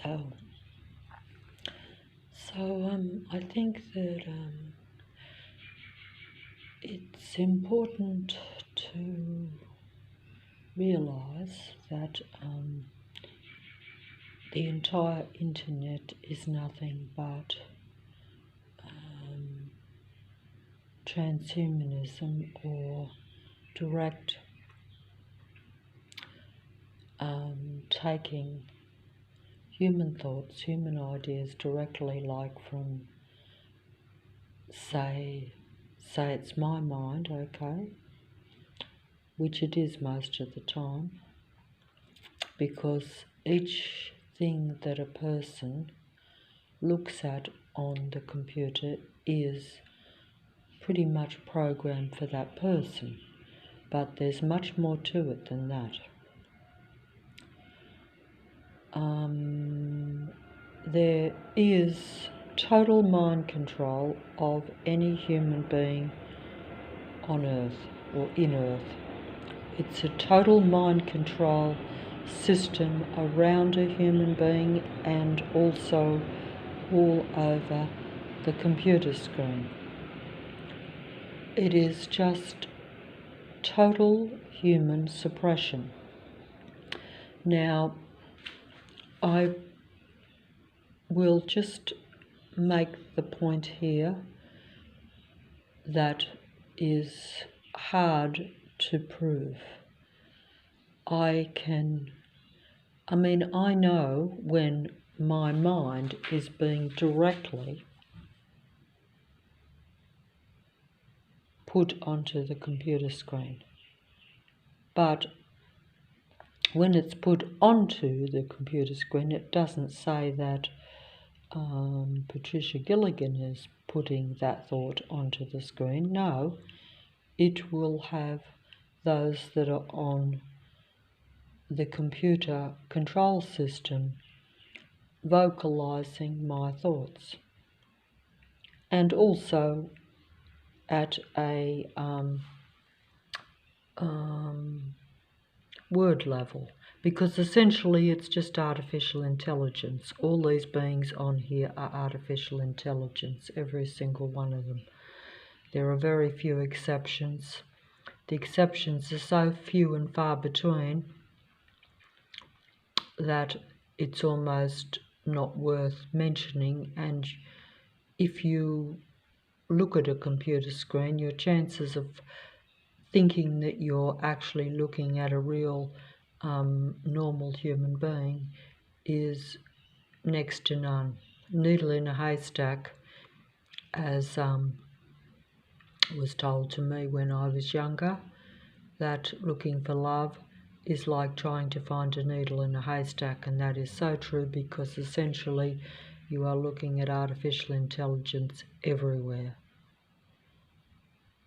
So, I think that it's important to realise that the entire internet is nothing but transhumanism or direct taking human thoughts, human ideas directly, like from, say it's my mind, okay, which it is most of the time, because each thing that a person looks at on the computer is pretty much programmed for that person, but there's much more to it than that. There is total mind control of any human being on Earth or in Earth. It's a total mind control system around a human being and also all over the computer screen. It is just total human suppression. Now, I will just make the point here that is hard to prove. I know when my mind is being directly put onto the computer screen. But when it's put onto the computer screen, it doesn't say that Patricia Gilligan is putting that thought onto the screen. No, it will have those that are on the computer control system vocalizing my thoughts. And also at a word level, because essentially it's just artificial intelligence. All these beings on here are artificial intelligence, every single one of them. There are very few exceptions. The exceptions are so few and far between that it's almost not worth mentioning, and if you look at a computer screen, your chances of thinking that you're actually looking at a real normal human being is next to none. Needle in a haystack, as was told to me when I was younger, that looking for love is like trying to find a needle in a haystack, and that is so true, because essentially you are looking at artificial intelligence everywhere.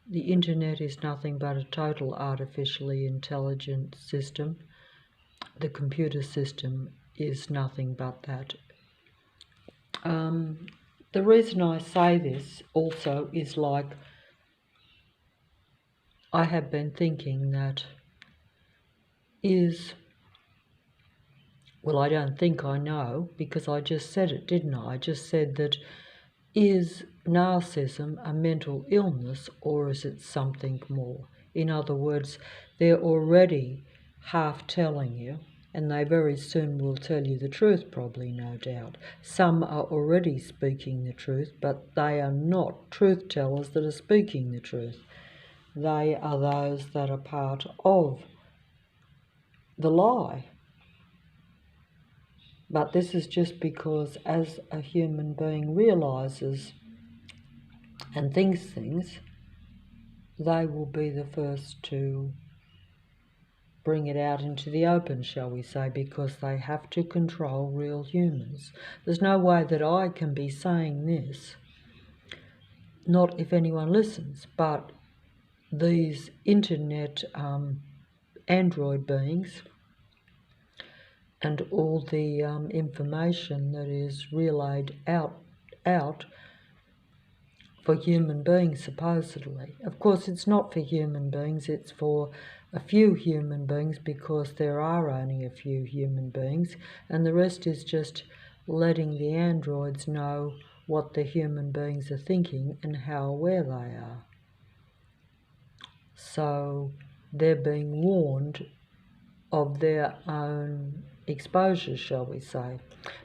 The internet is nothing but a total artificially intelligent system. The computer system is nothing but that. The reason I say this also is, like, I have been thinking that I don't think I know, because I just said it, didn't I? I just said that, is narcissism a mental illness, or is it something more? In other words, they're already half telling you, and they very soon will tell you the truth, probably, no doubt. Some are already speaking the truth, but they are not truth tellers that are speaking the truth. They are those that are part of the lie. But this is just because, as a human being realises and thinks things, they will be the first to bring it out into the open, shall we say, because they have to control real humans. There's no way that I can be saying this, not if anyone listens, but these internet android beings and all the information that is relayed out for human beings, supposedly. Of course, it's not for human beings, it's for a few human beings, because there are only a few human beings, and the rest is just letting the androids know what the human beings are thinking and how aware they are. So they're being warned of their own exposures, shall we say.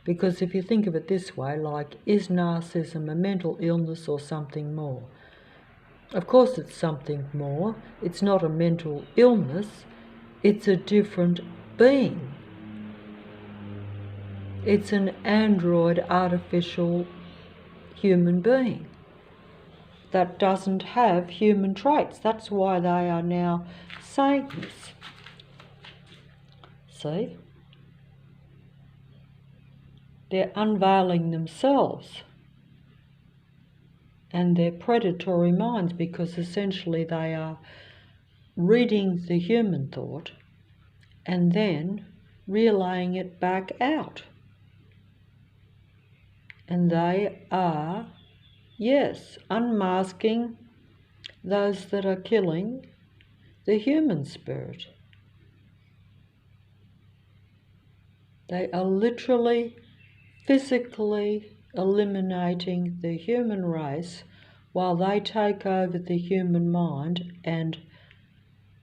Because if you think of it this way, like, is narcissism a mental illness or something more? Of course it's something more. It's not a mental illness, it's a different being. It's an android, artificial human being that doesn't have human traits. That's why they are now Satans. See? They're unveiling themselves and their predatory minds, because essentially they are reading the human thought and then relaying it back out. And they are, yes, unmasking those that are killing the human spirit. They are literally, physically eliminating the human race while they take over the human mind and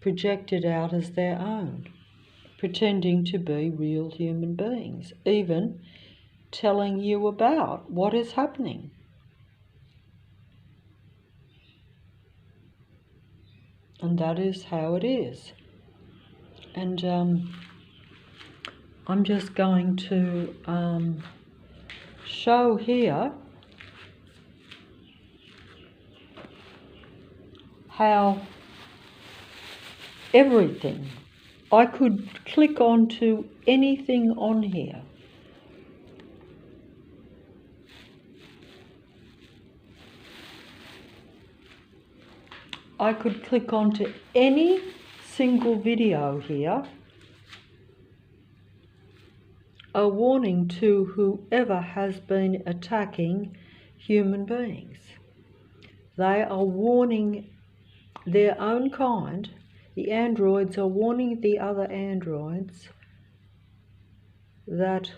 project it out as their own, pretending to be real human beings, even telling you about what is happening. And that is how it is. And I'm just going to show here how everything, I could click on to anything on here. I could click on to any single video here, a warning to whoever has been attacking human beings. They are warning their own kind. The androids are warning the other androids that,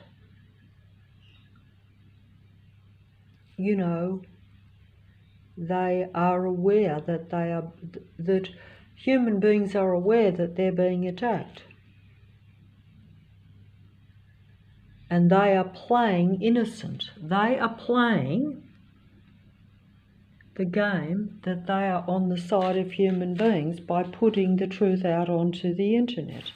you know, they are aware that that human beings are aware that they're being attacked. And they are playing innocent. They are playing the game that they are on the side of human beings by putting the truth out onto the internet.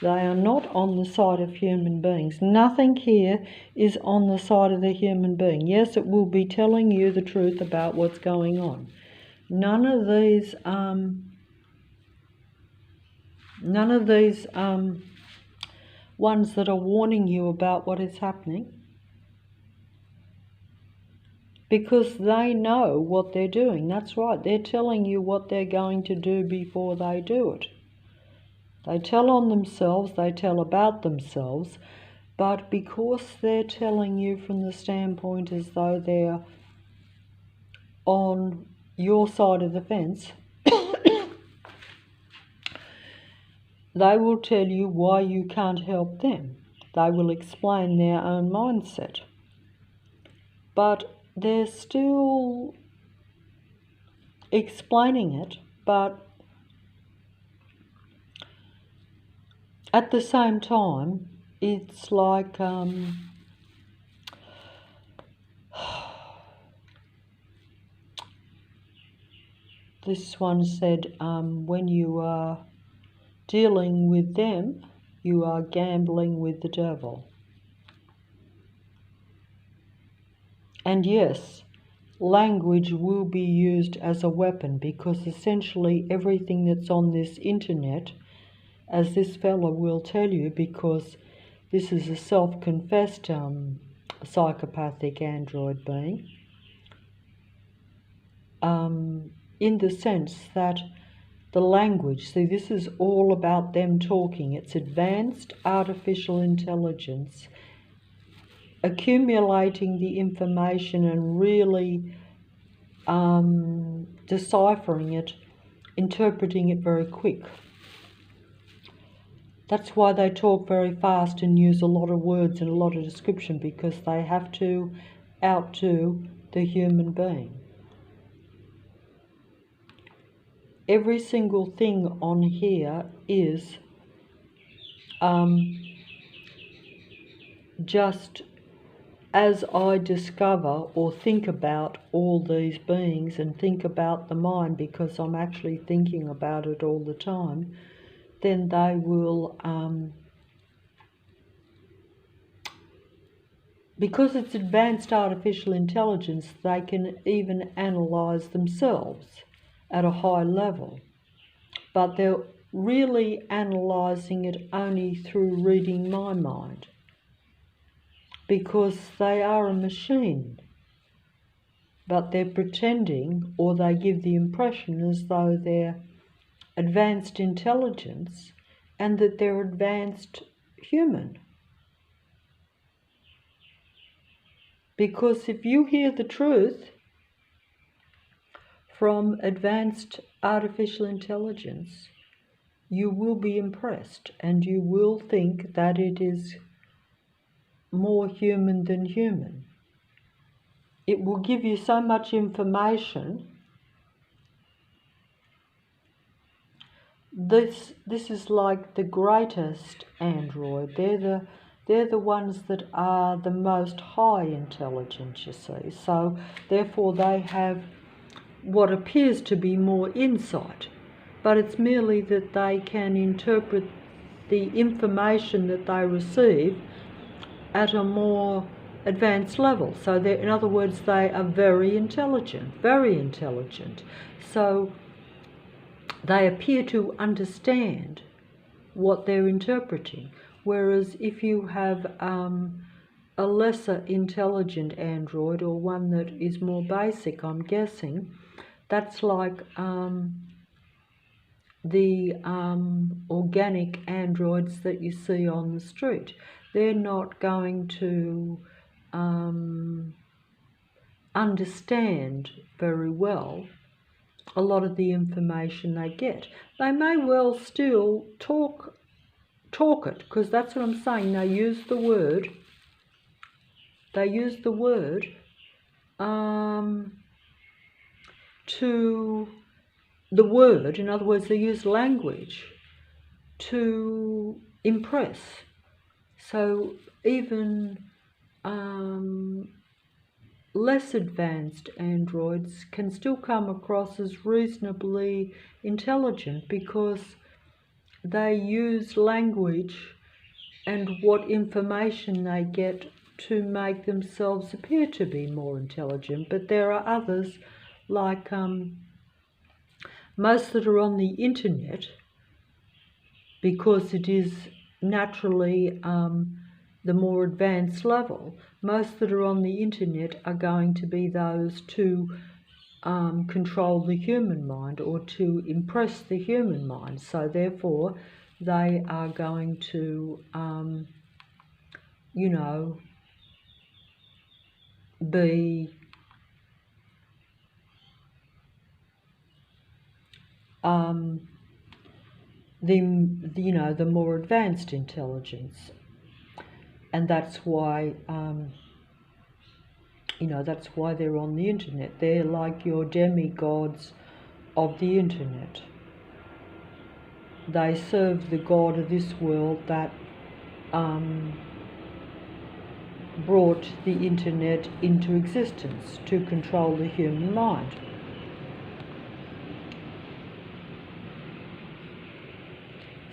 They are not on the side of human beings. Nothing here is on the side of the human being. Yes, it will be telling you the truth about what's going on. None of these ones that are warning you about what is happening, because they know what they're doing. That's right, they're telling you what they're going to do before they do it. They tell on themselves, they tell about themselves, but because they're telling you from the standpoint as though they're on your side of the fence, they will tell you why you can't help them. They will explain their own mindset. But they're still explaining it, but at the same time, it's like this one said, when you are dealing with them, you are gambling with the devil. And yes, language will be used as a weapon, because essentially everything that's on this internet, as this fella will tell you, because this is a self-confessed psychopathic android being, in the sense that the language, see, this is all about them talking. It's advanced artificial intelligence accumulating the information and really deciphering it, interpreting it very quick. That's why they talk very fast and use a lot of words and a lot of description, because they have to outdo the human being. Every single thing on here is just as I discover or think about all these beings and think about the mind, because I'm actually thinking about it all the time, then they will, because it's advanced artificial intelligence, they can even analyse themselves at a high level. But they're really analysing it only through reading my mind, because they are a machine, but they're pretending, or they give the impression as though they're advanced intelligence and that they're advanced human. Because if you hear the truth from advanced artificial intelligence, you will be impressed and you will think that it is more human than human. It will give you so much information. This is like the greatest android. They're the ones that are the most high intelligence, you see. So therefore they have what appears to be more insight, but it's merely that they can interpret the information that they receive at a more advanced level. So in other words, they are very intelligent, very intelligent. So they appear to understand what they're interpreting. Whereas if you have a lesser intelligent android, or one that is more basic, I'm guessing, that's like the organic androids that you see on the street. They're not going to understand very well a lot of the information they get. They may well still talk it, because that's what I'm saying. They use the word. In other words, they use language to impress. So even less advanced androids can still come across as reasonably intelligent, because they use language and what information they get to make themselves appear to be more intelligent. But there are others, like most that are on the internet, because it is naturally the more advanced level. Most that are on the internet are going to be those to control the human mind, or to impress the human mind. So therefore they are going to be the more advanced intelligence. And that's why that's why they're on the internet. They're like your demigods of the internet. They serve the god of this world that brought the internet into existence to control the human mind.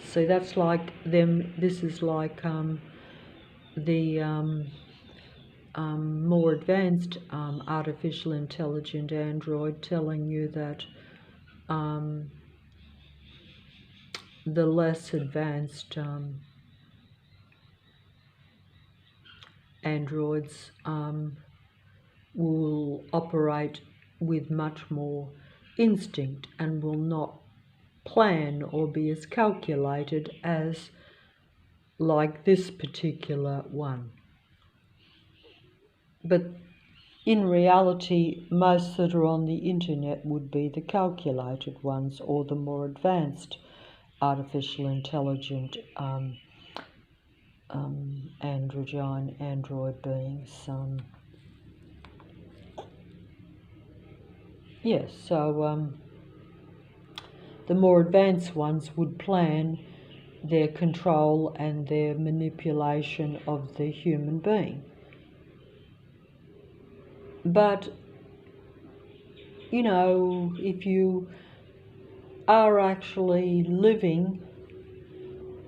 So that's like them. This is like the more advanced artificial intelligent android telling you that the less advanced androids will operate with much more instinct and will not plan or be as calculated as like this particular one. But in reality, most that are on the internet would be the calculated ones, or the more advanced artificial intelligent android beings. Yes, so the more advanced ones would plan their control and their manipulation of the human being. But, you know, if you are actually living,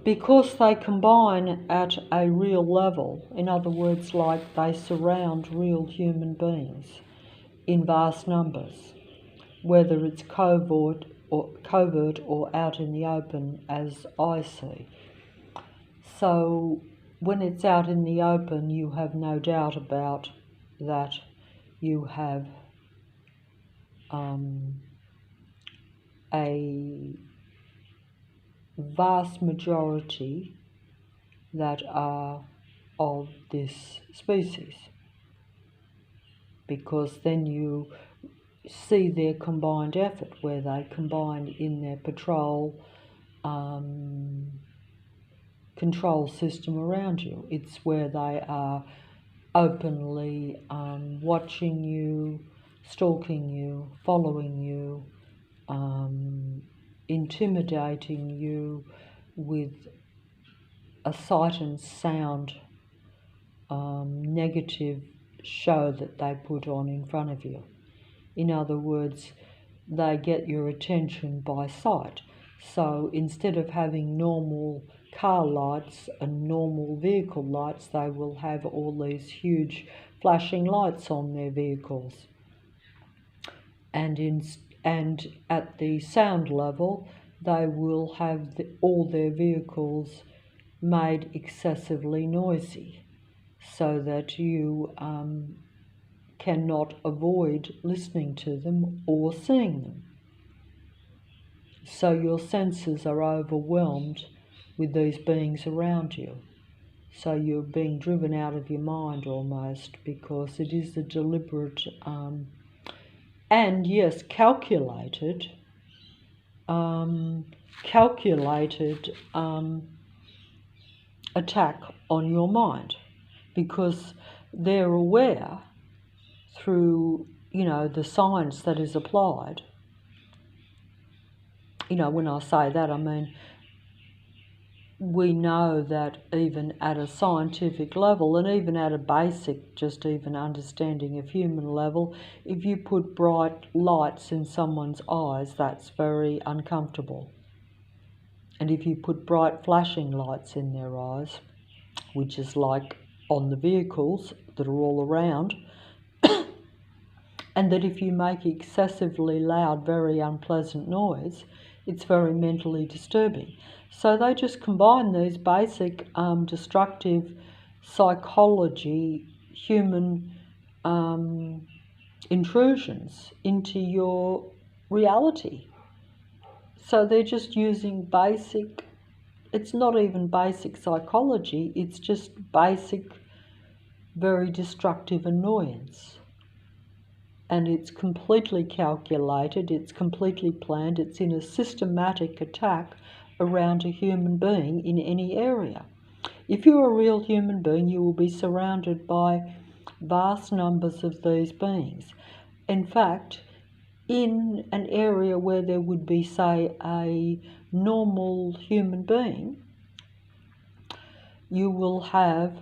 because they combine at a real level, in other words, like they surround real human beings in vast numbers, whether it's covert or out in the open, as I see. So when it's out in the open, you have no doubt about that you have a vast majority that are of this species, because then you see their combined effort where they combine in their patrol control system around you. It's where they are openly watching you, stalking you, following you, intimidating you with a sight and sound negative show that they put on in front of you. In other words, they get your attention by sight. So instead of having normal car lights and normal vehicle lights, they will have all these huge flashing lights on their vehicles. And at the sound level, they will have all their vehicles made excessively noisy, so that you cannot avoid listening to them or seeing them. So your senses are overwhelmed with these beings around you. So you're being driven out of your mind almost, because it is a deliberate and yes, calculated attack on your mind, because they're aware through, you know, the science that is applied. You know, when I say that, I mean, we know that even at a scientific level, and even at a basic, just even understanding of human level, if you put bright lights in someone's eyes, that's very uncomfortable. And if you put bright flashing lights in their eyes, which is like on the vehicles that are all around, and that if you make excessively loud, very unpleasant noise, it's very mentally disturbing. So they just combine these basic destructive psychology, human intrusions into your reality. So they're just using basic, it's not even basic psychology, it's just basic, very destructive annoyance. And it's completely calculated, it's completely planned, it's in a systematic attack around a human being in any area. If you're a real human being, you will be surrounded by vast numbers of these beings. In fact, in an area where there would be, say, a normal human being, you will have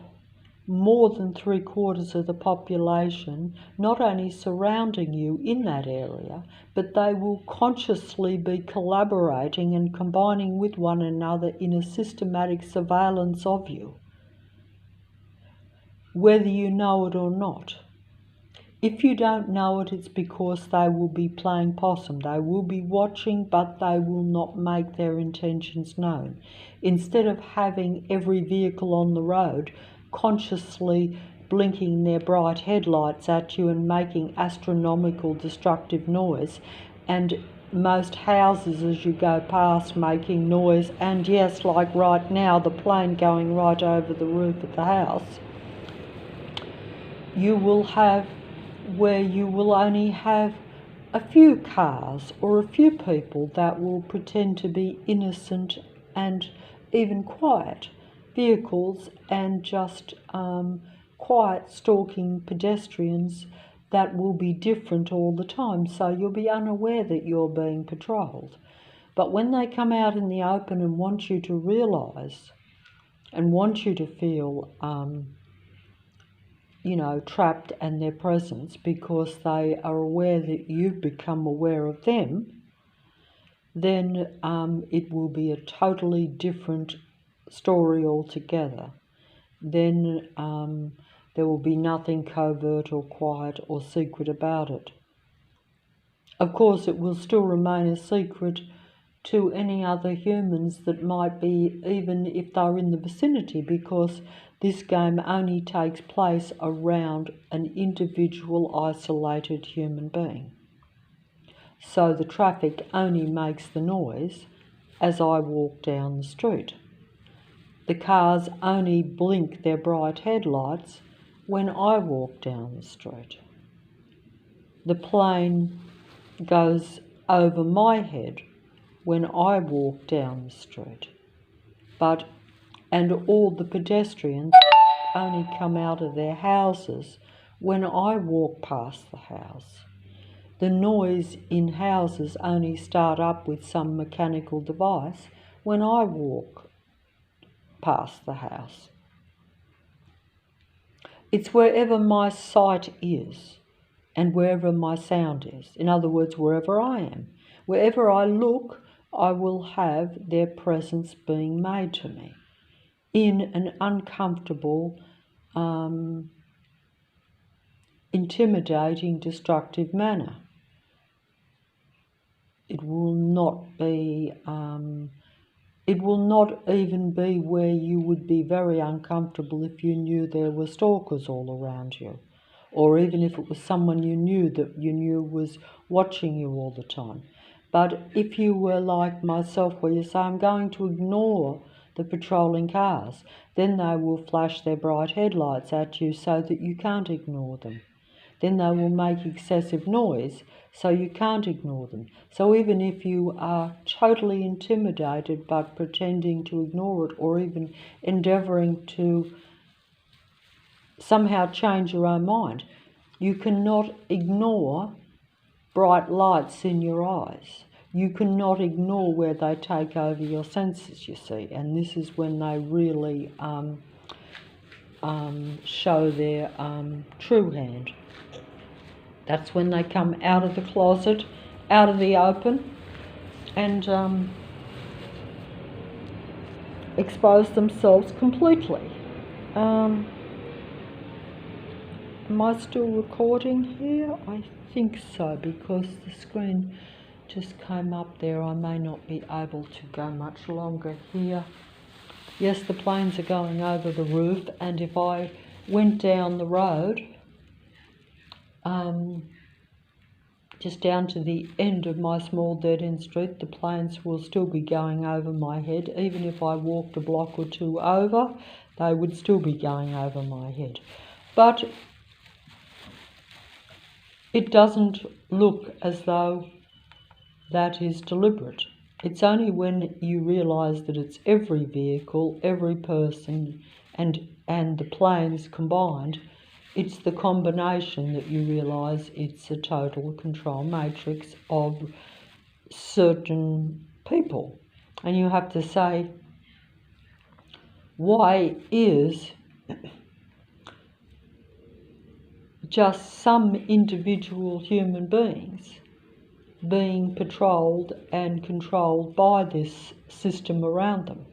more than 3/4 of the population not only surrounding you in that area, but they will consciously be collaborating and combining with one another in a systematic surveillance of you, whether you know it or not. If you don't know it, it's because they will be playing possum. They will be watching, but they will not make their intentions known. Instead of having every vehicle on the road consciously blinking their bright headlights at you and making astronomical destructive noise, and most houses as you go past making noise, and yes, like right now, the plane going right over the roof of the house, you will have where you will only have a few cars or a few people that will pretend to be innocent and even quiet vehicles and just quiet stalking pedestrians that will be different all the time, so you'll be unaware that you're being patrolled. But when they come out in the open and want you to realise and want you to feel trapped and their presence because they are aware that you've become aware of them, then it will be a totally different story altogether. Then there will be nothing covert or quiet or secret about it. Of course, it will still remain a secret to any other humans that might be, even if they're in the vicinity, because this game only takes place around an individual isolated human being. So the traffic only makes the noise as I walk down the street. The cars only blink their bright headlights when I walk down the street. The plane goes over my head when I walk down the street. And all the pedestrians only come out of their houses when I walk past the house. The noise in houses only start up with some mechanical device when I walk past the house. It's wherever my sight is and wherever my sound is. In other words, wherever I am. Wherever I look, I will have their presence being made to me in an uncomfortable, intimidating, destructive manner. It will not be, it will not even be where you would be very uncomfortable if you knew there were stalkers all around you, or even if it was someone you knew was watching you all the time. But if you were like myself, where you say, I'm going to ignore the patrolling cars, then they will flash their bright headlights at you so that you can't ignore them. Then they will make excessive noise so you can't ignore them. So even if you are totally intimidated but pretending to ignore it, or even endeavouring to somehow change your own mind, you cannot ignore bright lights in your eyes. You cannot ignore where they take over your senses, you see, and this is when they really show their true hand. That's when they come out of the closet, out of the open, and expose themselves completely. Am I still recording here? I think so, because the screen just came up there. I may not be able to go much longer here. Yes, the planes are going over the roof, and if I went down the road, just down to the end of my small dead-end street, the planes will still be going over my head. Even if I walked a block or two over, they would still be going over my head. But it doesn't look as though that is deliberate. It's only when you realise that it's every vehicle, every person, and the planes combined, it's the combination that you realise it's a total control matrix of certain people. And you have to say, why is just some individual human beings being patrolled and controlled by this system around them?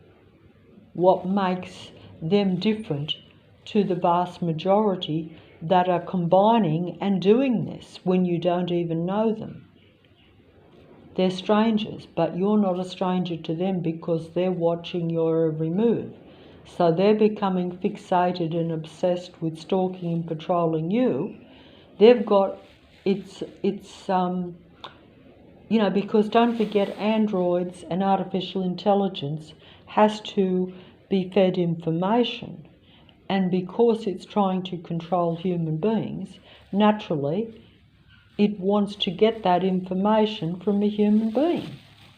What makes them different to the vast majority that are combining and doing this when you don't even know them? They're strangers, but you're not a stranger to them because they're watching your every move. So they're becoming fixated and obsessed with stalking and patrolling you. They've got, because don't forget, androids and artificial intelligence has to be fed information. And because it's trying to control human beings, naturally, it wants to get that information from a human being.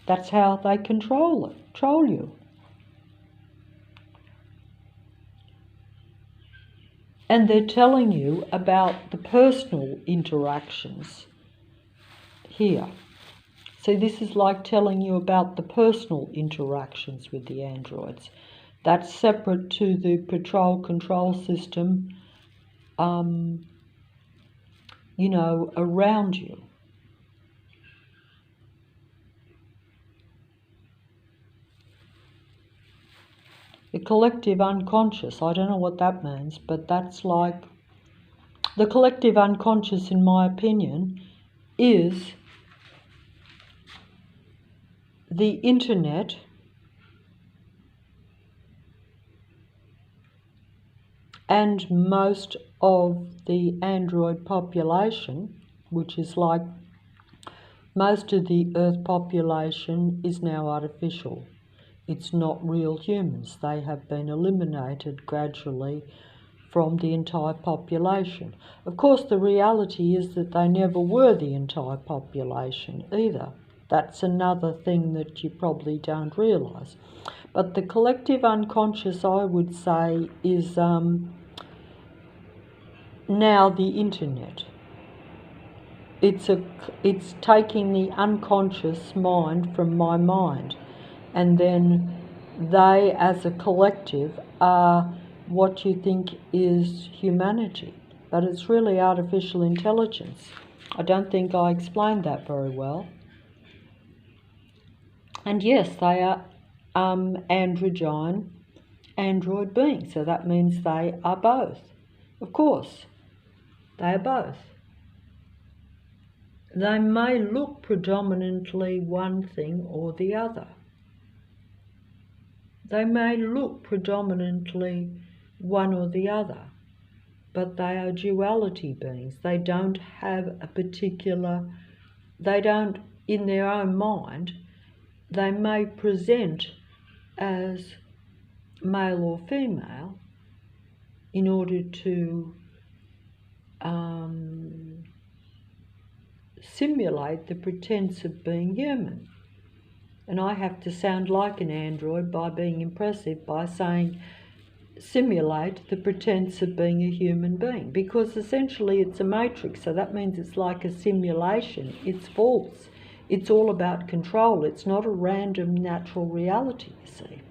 That's how they control you. And they're telling you about the personal interactions here. So this is like telling you about the personal interactions with the androids. That's separate to the patrol control system, you know, around you. The collective unconscious, I don't know what that means, but that's like, the collective unconscious, in my opinion, is the internet and most of the android population, which is like most of the Earth population is now artificial. It's not real humans. They have been eliminated gradually from the entire population. Of course, the reality is that they never were the entire population either. That's another thing that you probably don't realise. But the collective unconscious, I would say, is now the internet. It's taking the unconscious mind from my mind, and then they as a collective are what you think is humanity, but it's really artificial intelligence. I don't think I explained that very well. And yes, they are androgyne android beings, so that means they are both. Of course, they are both. They may look predominantly one thing or the other. They may look predominantly one or the other, but they are duality beings. They don't have a particular, they don't, in their own mind, they may present as male or female in order to simulate the pretense of being human. And I have to sound like an android by being impressive, by saying simulate the pretense of being a human being, because essentially it's a matrix, so that means it's like a simulation. It's false. It's all about control. It's not a random natural reality, you see.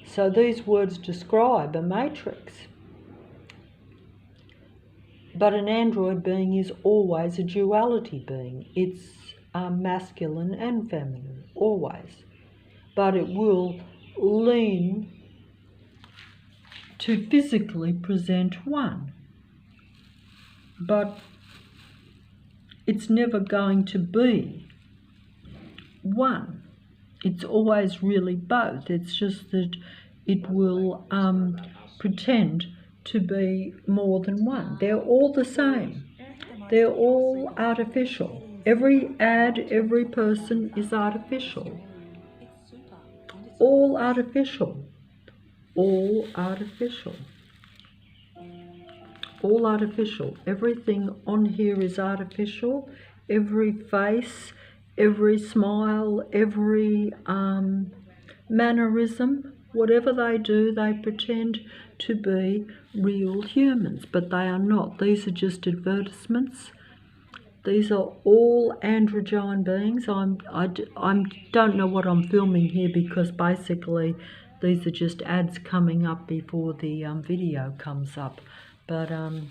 So these words describe a matrix. But an android being is always a duality being. It's masculine and feminine, always. But it will lean to physically present one. But it's never going to be one. It's always really both. It's just that it will pretend to be more than one. They're all the same. They're all artificial. Every ad, every person is artificial. All artificial. All artificial. All artificial. Everything on here is artificial. Every face, every smile, every mannerism, whatever they do, they pretend to be real humans, but they are not. These are just advertisements. These are all androgyne beings. I don't know what I'm filming here, because basically these are just ads coming up before the video comes up. But okay.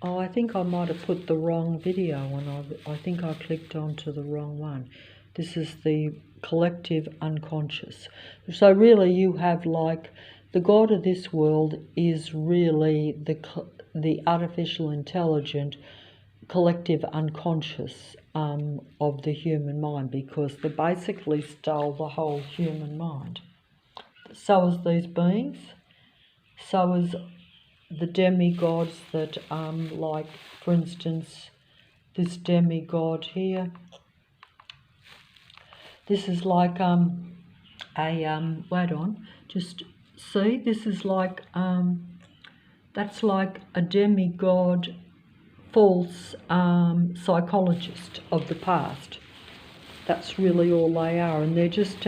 Oh, I think I might have put the wrong video on. I think I clicked onto the wrong one. This is the collective unconscious. So really you have like the God of this world is really the artificial intelligent collective unconscious of the human mind, because they basically stole the whole human mind. So is these beings. So is the demigods that, like, for instance, this demigod here. This is like wait on, just see, this is like, that's like a demigod, false psychologist of the past. That's really all they are, and they're just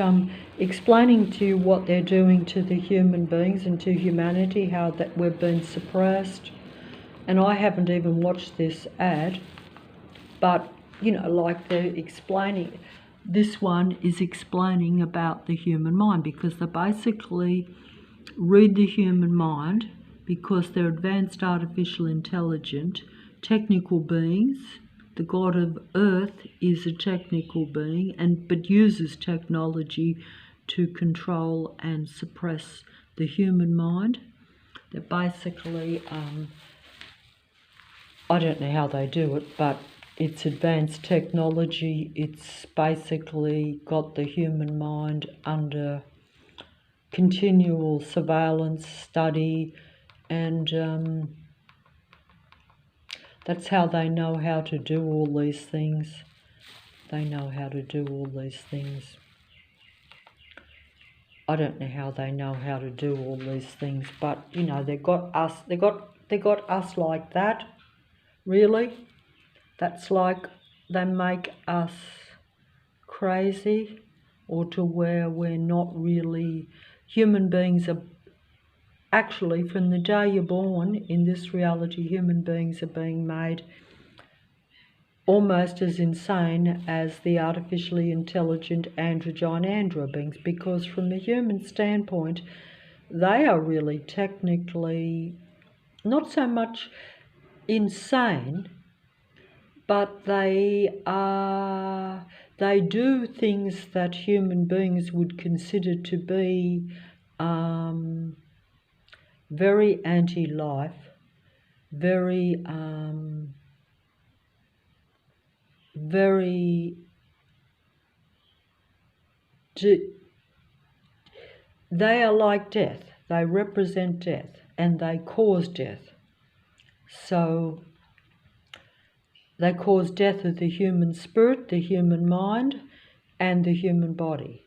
explaining to you what they're doing to the human beings and to humanity, how that we've been suppressed. And I haven't even watched this ad, but, you know, like they're explaining, this one is explaining about the human mind, because they basically read the human mind because they're advanced artificial intelligent, technical beings. The God of Earth is a technical being, but uses technology to control and suppress the human mind. They're basically, I don't know how they do it, but it's advanced technology. It's basically got the human mind under continual surveillance, study, and that's how they know how to do all these things. They know how to do all these things. I don't know how they know how to do all these things, but, you know, they got us. They got us like that. Really, that's like they make us crazy, or to where we're not really human beings. Are actually, from the day you're born in this reality, human beings are being made almost as insane as the artificially intelligent androgyne andro beings, because from the human standpoint, they are really technically not so much insane, but they do things that human beings would consider to be very anti-life, very they are like death. They represent death, and they cause death. So they cause death of the human spirit, the human mind, and the human body.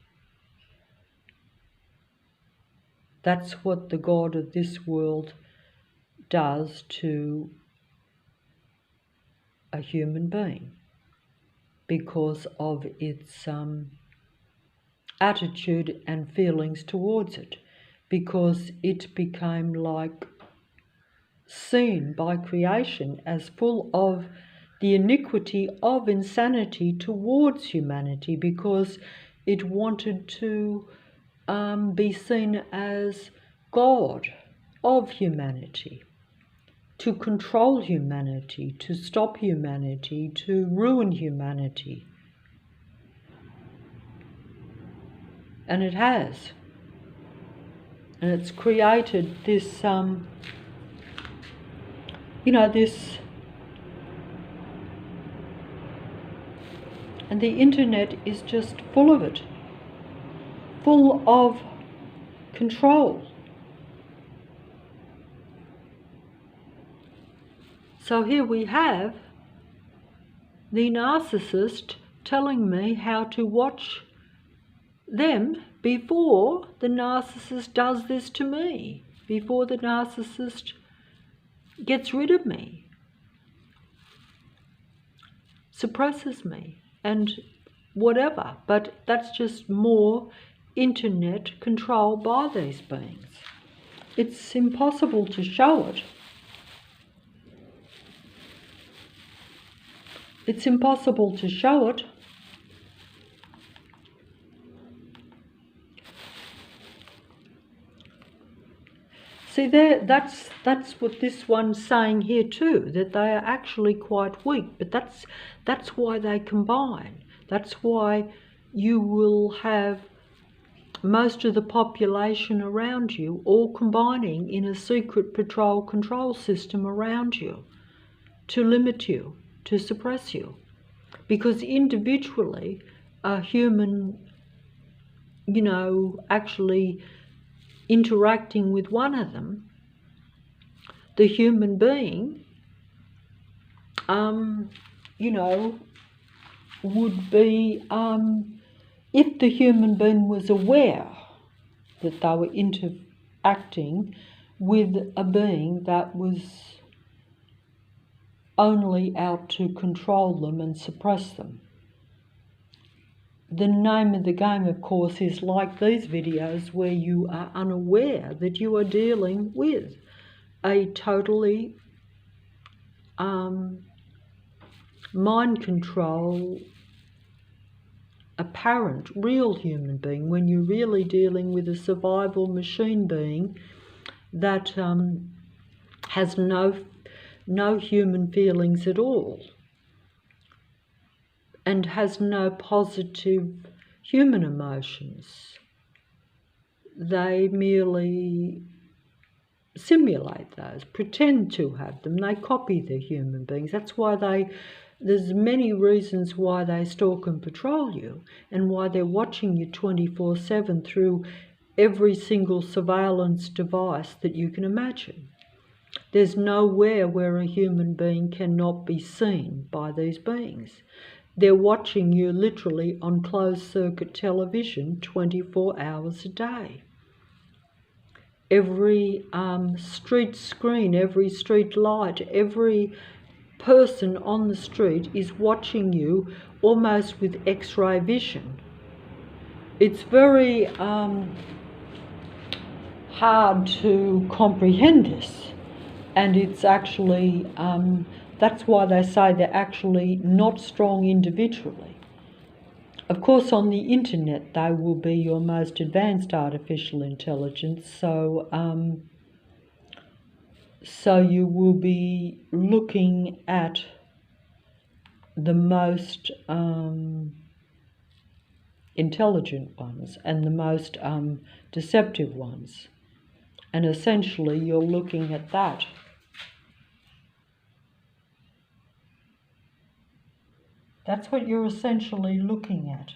That's what the God of this world does to a human being because of its attitude and feelings towards it, because it became like seen by creation as full of the iniquity of insanity towards humanity, because it wanted to be seen as God of humanity, to control humanity, to stop humanity, to ruin humanity. And it has. And it's created this, this, and the internet is just full of it, full of control. So here we have the narcissist telling me how to watch them before the narcissist does this to me, before the narcissist gets rid of me, suppresses me, and whatever. But that's just more internet control by these beings. It's impossible to show it. It's impossible to show it. See, that's what this one's saying here too, that they are actually quite weak, but that's why they combine. That's why you will have most of the population around you all combining in a secret patrol control system around you to limit you, to suppress you. Because individually, a human, actually interacting with one of them, the human being, would be if the human being was aware that they were interacting with a being that was only out to control them and suppress them. The name of the game, of course, is like these videos where you are unaware that you are dealing with a totally mind control, apparent, real human being, when you're really dealing with a survival machine being that has no human feelings at all and has no positive human emotions. They merely simulate those, pretend to have them. They copy the human beings. That's why there's many reasons why they stalk and patrol you, and why they're watching you 24/7 through every single surveillance device that you can imagine. There's nowhere where a human being cannot be seen by these beings. They're watching you literally on closed circuit television 24 hours a day. Every street screen, every street light, every person on the street is watching you almost with X-ray vision. It's very hard to comprehend this, and it's actually, that's why they say they're actually not strong individually. Of course, on the internet, they will be your most advanced artificial intelligence, so you will be looking at the most intelligent ones and the most deceptive ones. And essentially, you're looking at that. That's what you're essentially looking at.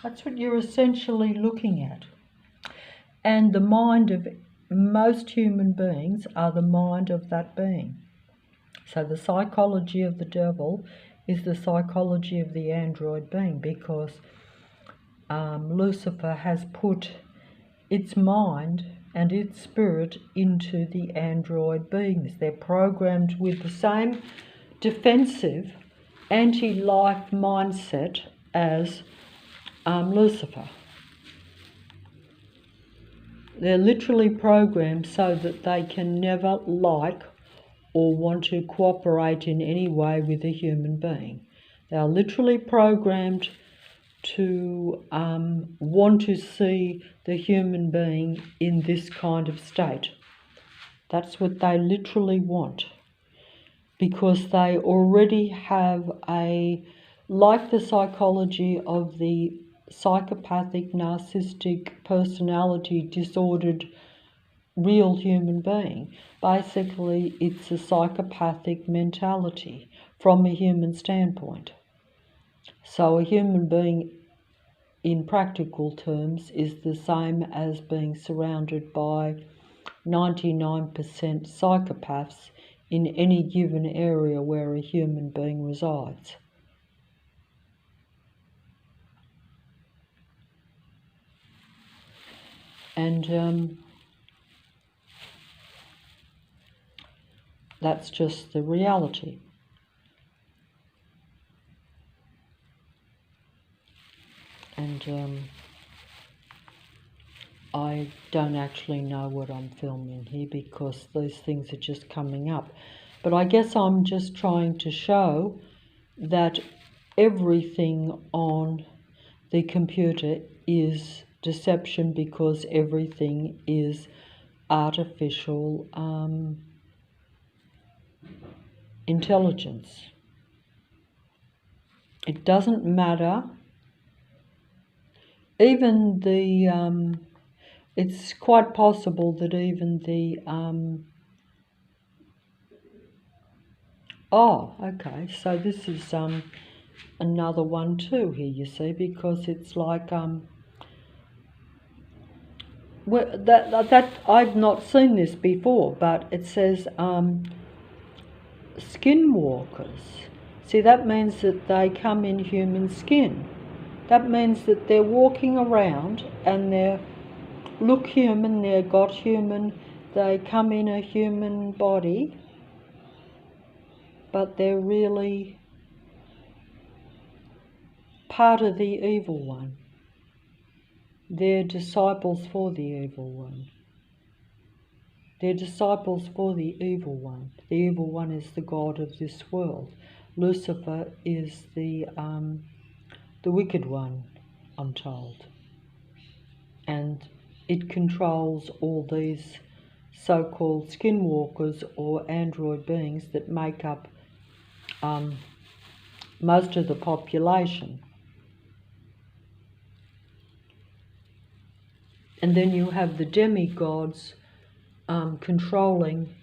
That's what you're essentially looking at. And the mind of most human beings are the mind of that being. So the psychology of the devil is the psychology of the android being, because Lucifer has put its mind and its spirit into the android beings. They're programmed with the same defensive, anti-life mindset as Lucifer. They're literally programmed so that they can never like or want to cooperate in any way with a human being. They are literally programmed to want to see the human being in this kind of state. That's what they literally want, because they already have like the psychology of the psychopathic, narcissistic, personality disordered real human being. Basically, it's a psychopathic mentality from a human standpoint. So a human being, in practical terms, is the same as being surrounded by 99% psychopaths in any given area where a human being resides. And that's just the reality. And I don't actually know what I'm filming here because these things are just coming up. But I guess I'm just trying to show that everything on the computer is deception, because everything is artificial intelligence. It doesn't matter. Even the, it's quite possible that even the, oh, okay, so this is another one too here, you see, because it's like, well, that I've not seen this before, but it says skinwalkers. See, that means that they come in human skin. That means that they're walking around and they look human, they're got human, they come in a human body, but they're really part of the evil one. They're disciples for the evil one. They're disciples for the evil one. The evil one is the god of this world. Lucifer is the wicked one, I'm told. And it controls all these so-called skinwalkers or android beings that make up most of the population. And then you have the demigods controlling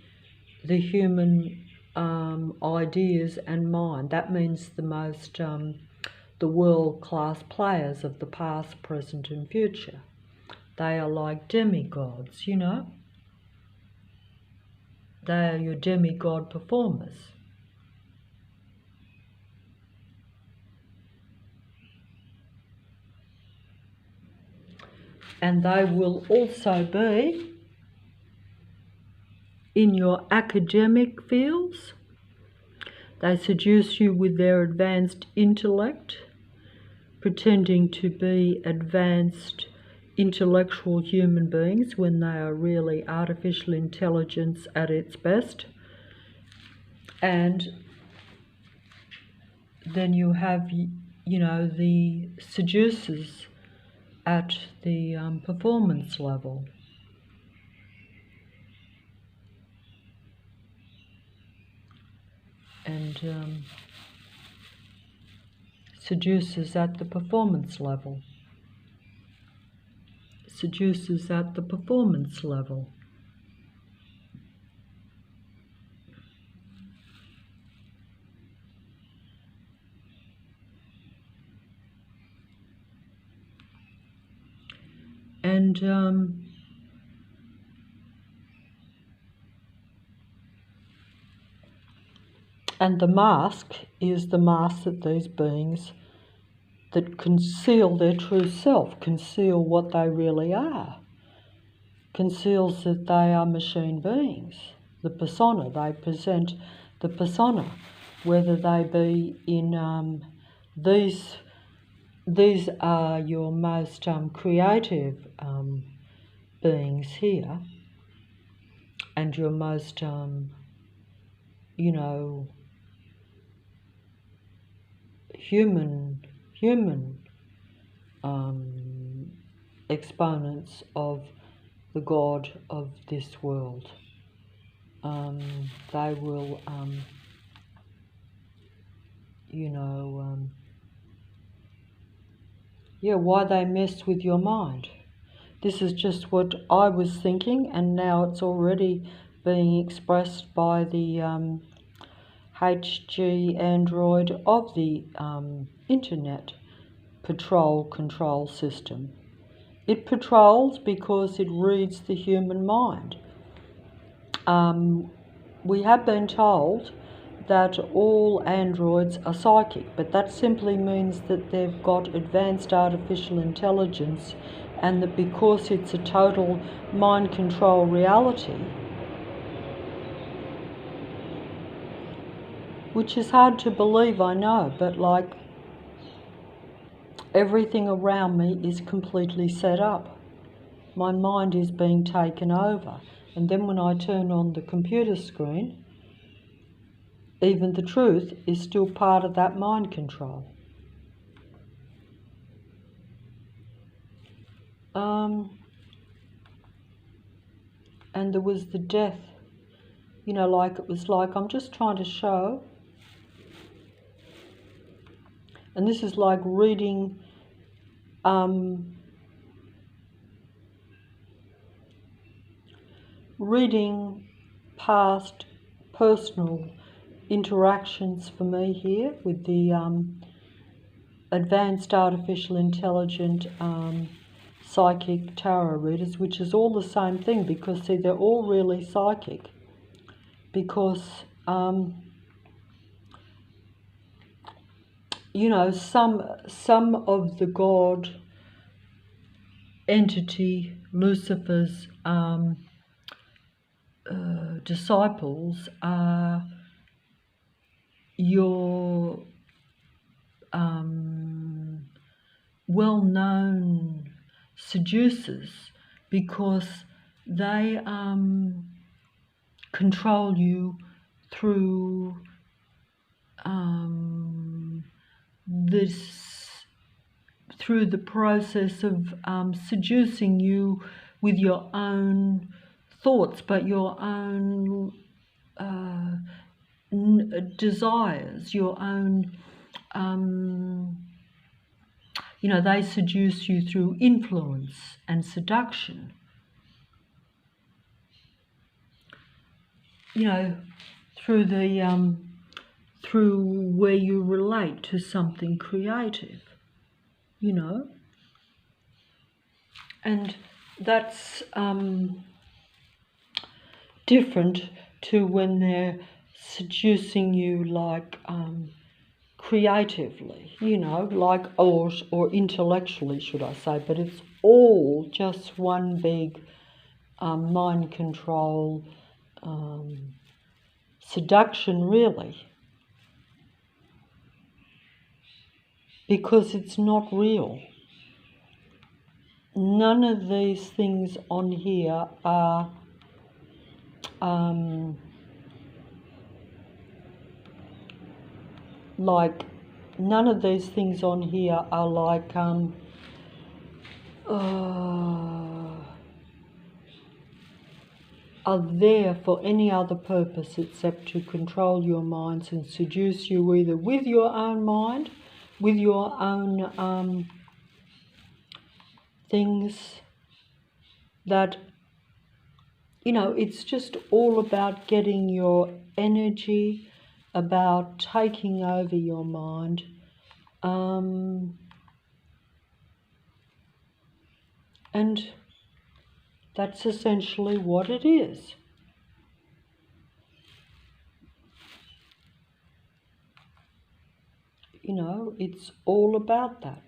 the human ideas and mind. That means the most, the world-class players of the past, present and future. They are like demigods, you know. They are your demigod performers. And they will also be in your academic fields. They seduce you with their advanced intellect, pretending to be advanced intellectual human beings when they are really artificial intelligence at its best. And then you have, you know, the seducers at the performance level. And seducers at the performance level. Seducers at the performance level. And the mask is the mask that these beings that conceal their true self, conceal what they really are, conceals that they are machine beings. The persona, they present the persona, whether they be in these are your most creative beings here, and your most, you know, human exponents of the God of this world. They will, you know, yeah, why they mess with your mind. This is just what I was thinking, and now it's already being expressed by the HG Android of the Internet Patrol Control System. It patrols because it reads the human mind. We have been told that all androids are psychic, but that simply means that they've got advanced artificial intelligence, and that because it's a total mind control reality, which is hard to believe, I know, but like everything around me is completely set up. My mind is being taken over. And then when I turn on the computer screen, even the truth is still part of that mind control. And there was the death, you know, like it was like, I'm just trying to show, and this is like reading reading past personal interactions for me here with the advanced artificial intelligent psychic tarot readers, which is all the same thing, because see, they're all really psychic, because you know, some of the God entity, Lucifer's disciples, are your well-known seducers, because they control you through through the process of seducing you with your own thoughts, but your own desires, your own, you know, they seduce you through influence and seduction. You know, through the through where you relate to something creative, you know, and that's different to when they're seducing you like creatively, you know, like or intellectually, should I say, but it's all just one big mind control seduction, really, because it's not real. None of these things on here are like, none of these things on here are like are there for any other purpose except to control your minds and seduce you either with your own mind, with your own things that, you know, it's just all about getting your energy, about taking over your mind. And that's essentially what it is. You know, it's all about that.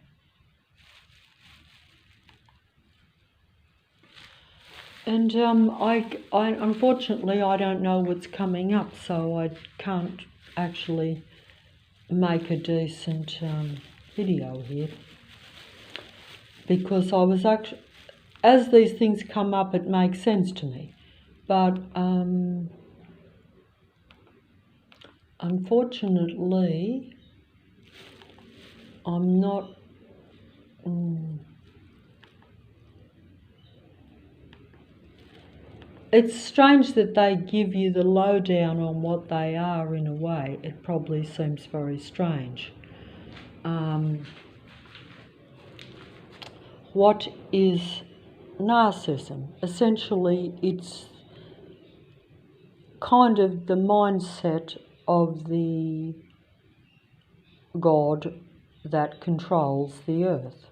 And I unfortunately, I don't know what's coming up, so I can't actually make a decent video here, because I was actually, as these things come up, it makes sense to me, but unfortunately, I'm not. It's strange that they give you the lowdown on what they are, in a way. It probably seems very strange. What is narcissism? Essentially, it's kind of the mindset of the God that controls the earth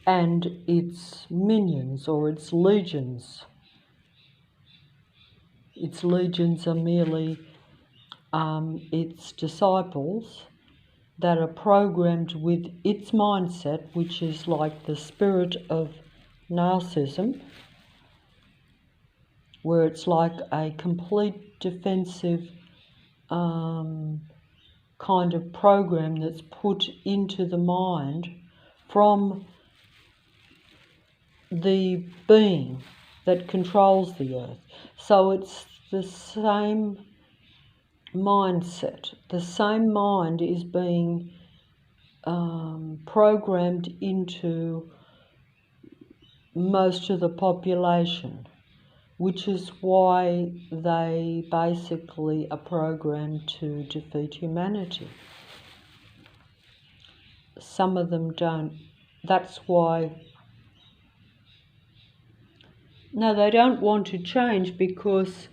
and its minions or its legions. Its legions are merely its disciples that are programmed with its mindset, which is like the spirit of narcissism, where it's like a complete defensive kind of program that's put into the mind from the being that controls the earth. So it's the same mindset. The same mind is being programmed into most of the population, which is why they basically are programmed to defeat humanity. Some of them don't. That's why. No, they don't want to change, because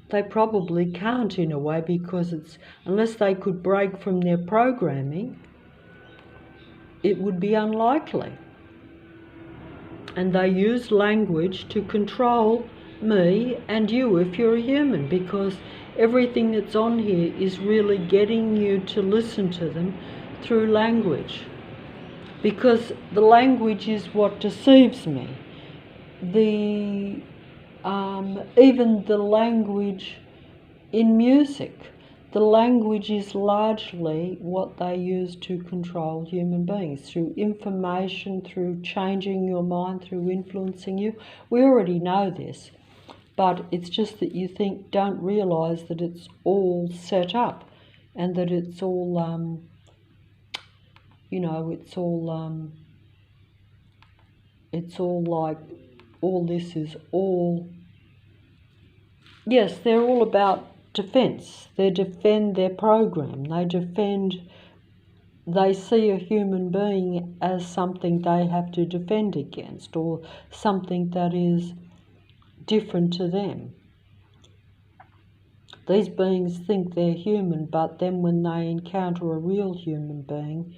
they probably can't, in a way, because it's, unless they could break from their programming, it would be unlikely. And they use language to control me and you if you're a human, because everything that's on here is really getting you to listen to them through language. Because the language is what deceives me. Even the language in music, the language is largely what they use to control human beings, through information, through changing your mind, through influencing you. We already know this, but it's just that you don't realise that it's all set up, and that it's all, it's all like, all this is all, yes, they're all about defence. They defend their program. They see a human being as something they have to defend against, or something that is different to them. These beings think they're human, but then when they encounter a real human being,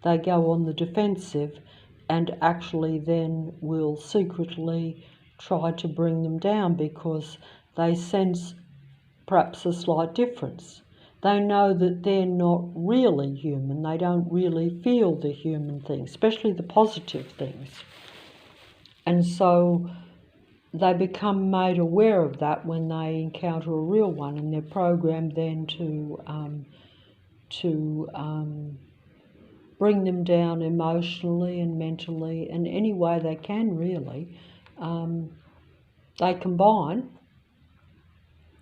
they go on the defensive and actually then will secretly try to bring them down, because they sense perhaps a slight difference. They know that they're not really human. They don't really feel the human things, especially the positive things. And so they become made aware of that when they encounter a real one, and they're programmed then to bring them down emotionally and mentally, and any way they can, really. They combine.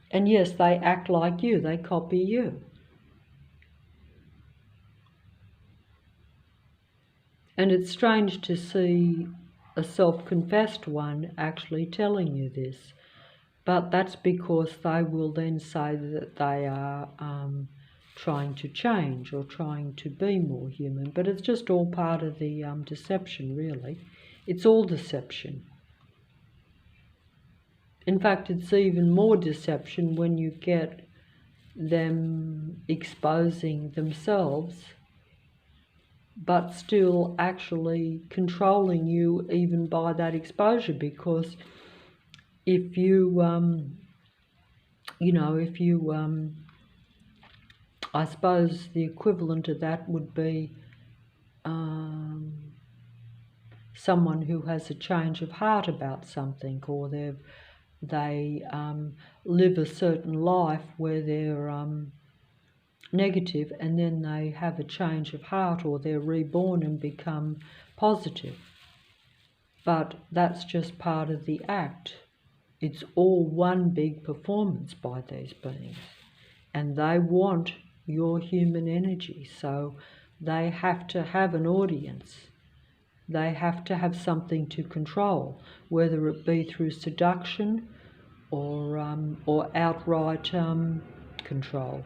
And yes, they act like you, they copy you. And it's strange to see a self-confessed one actually telling you this. But that's because they will then say that they are trying to change or trying to be more human. But it's just all part of the deception, really. It's all deception. In fact, it's even more deception when you get them exposing themselves, but still actually controlling you even by that exposure. Because if you, I suppose the equivalent of that would be someone who has a change of heart about something, or they live a certain life where they're negative, and then they have a change of heart, or they're reborn and become positive. But that's just part of the act. It's all one big performance by these beings, and they want your human energy, so they have to have an audience. They have to have something to control, whether it be through seduction or outright control.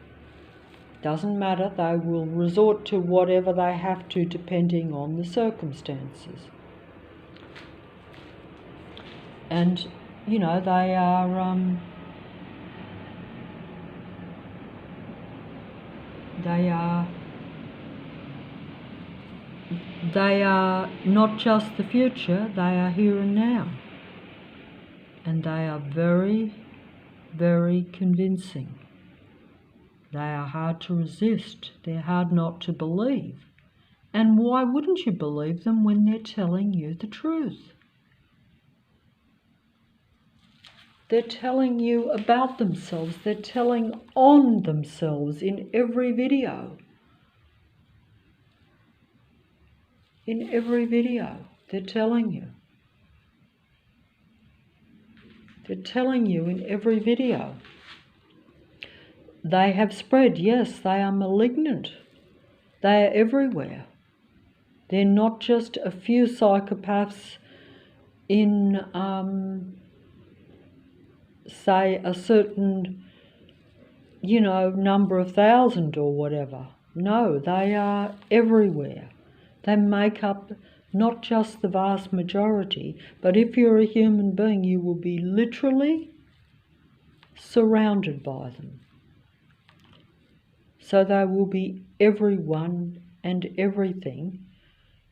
Doesn't matter, they will resort to whatever they have to depending on the circumstances. And, they are not just the future, they are here and now. And they are very, very convincing. They are hard to resist. They're hard not to believe. And why wouldn't you believe them when they're telling you the truth? They're telling you about themselves. They're telling on themselves in every video. In every video, they're telling you. They're telling you in every video. They have spread, yes, they are malignant. They are everywhere. They're not just a few psychopaths in, say, a certain, number of thousand or whatever. No, they are everywhere. They make up not just the vast majority, but if you're a human being, you will be literally surrounded by them. So there will be everyone and everything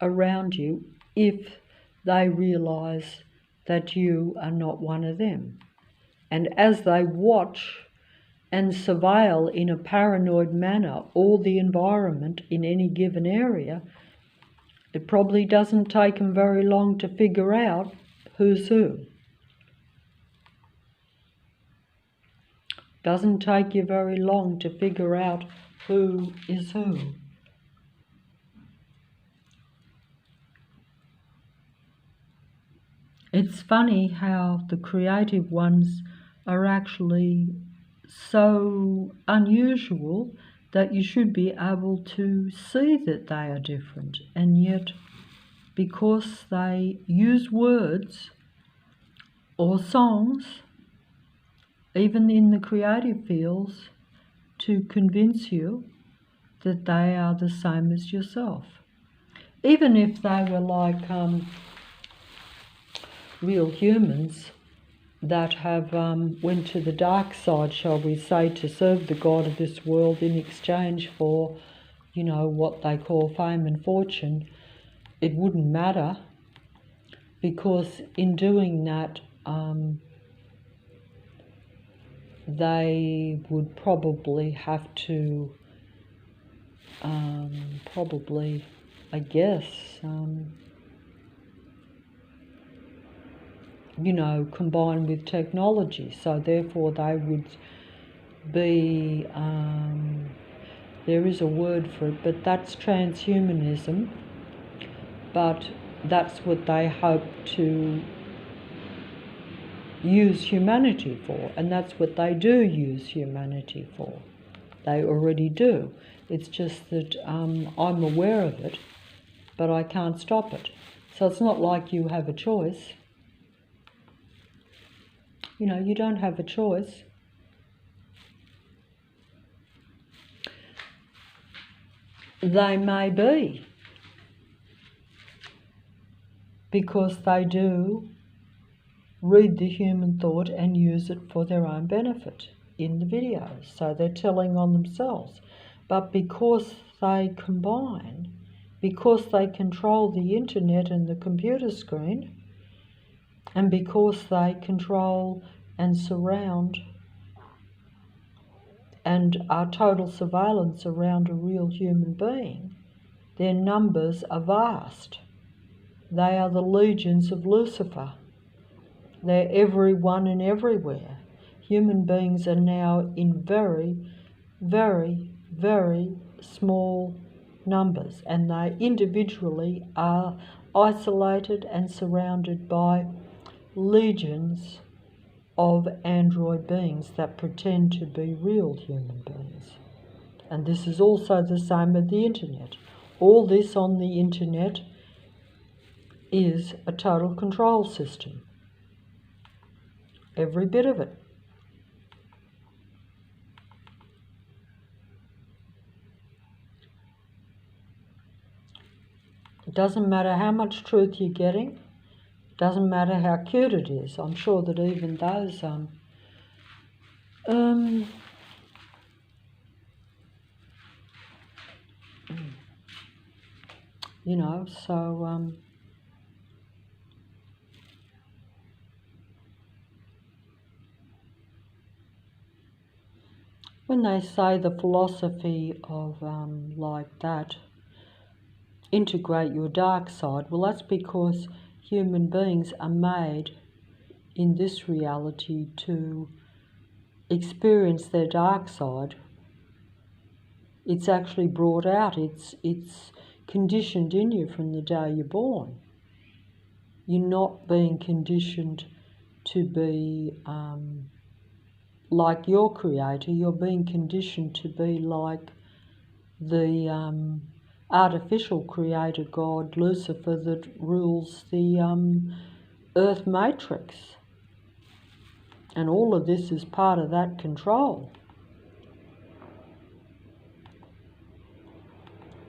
around you if they realise that you are not one of them. And as they watch and surveil in a paranoid manner all the environment in any given area, it probably doesn't take them very long to figure out who's who. Doesn't take you very long to figure out who is who. It's funny how the creative ones are actually so unusual that you should be able to see that they are different, and yet because they use words or songs, even in the creative fields, to convince you that they are the same as yourself. Even if they were like real humans that have went to the dark side, shall we say, to serve the God of this world in exchange for, you know, what they call fame and fortune, it wouldn't matter, because in doing that, they would probably have to, I guess, you know, combine with technology. So therefore they would be, there is a word for it, but that's transhumanism. But that's what they hope to use humanity for, and that's what they do use humanity for. They already do. It's just that I'm aware of it, but I can't stop it. So it's not like you have a choice. You know, you don't have a choice. They may be, because they do read the human thought and use it for their own benefit in the videos. So they're telling on themselves. But because they combine, because they control the internet and the computer screen, and because they control and surround and are total surveillance around a real human being, their numbers are vast. They are the legions of Lucifer. They're everyone and everywhere. Human beings are now in very, very, very small numbers, and they individually are isolated and surrounded by legions of android beings that pretend to be real human beings. And this is also the same with the internet. All this on the internet is a total control system. Every bit of it. It doesn't matter how much truth you're getting. It doesn't matter how cute it is. I'm sure that even those, you know, so, when they say the philosophy of, like that, integrate your dark side, well, that's because human beings are made in this reality to experience their dark side. It's actually brought out. It's conditioned in you from the day you're born. You're not being conditioned to be like your creator. You're being conditioned to be like the artificial creator god Lucifer that rules the earth matrix. And all of this is part of that control.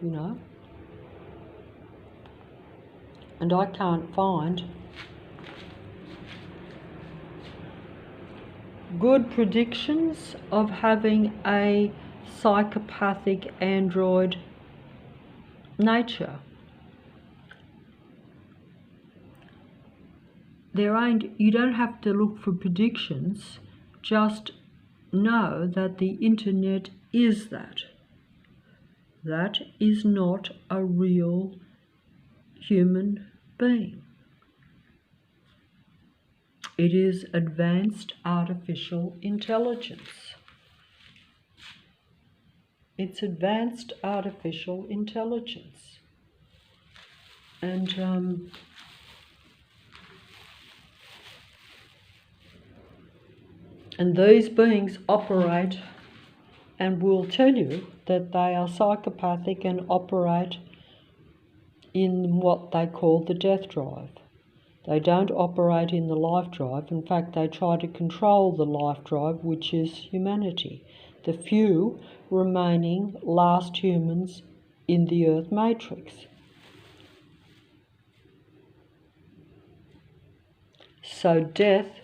You know? And I can't find good predictions of having a psychopathic android nature. you don't have to look for predictions, just know that the internet is that. That is not a real human being. It is advanced artificial intelligence. It's advanced artificial intelligence. And these beings operate and will tell you that they are psychopathic and operate in what they call the death drive. They don't operate in the life drive. In fact, they try to control the life drive, which is humanity, the few remaining last humans in the Earth matrix. So death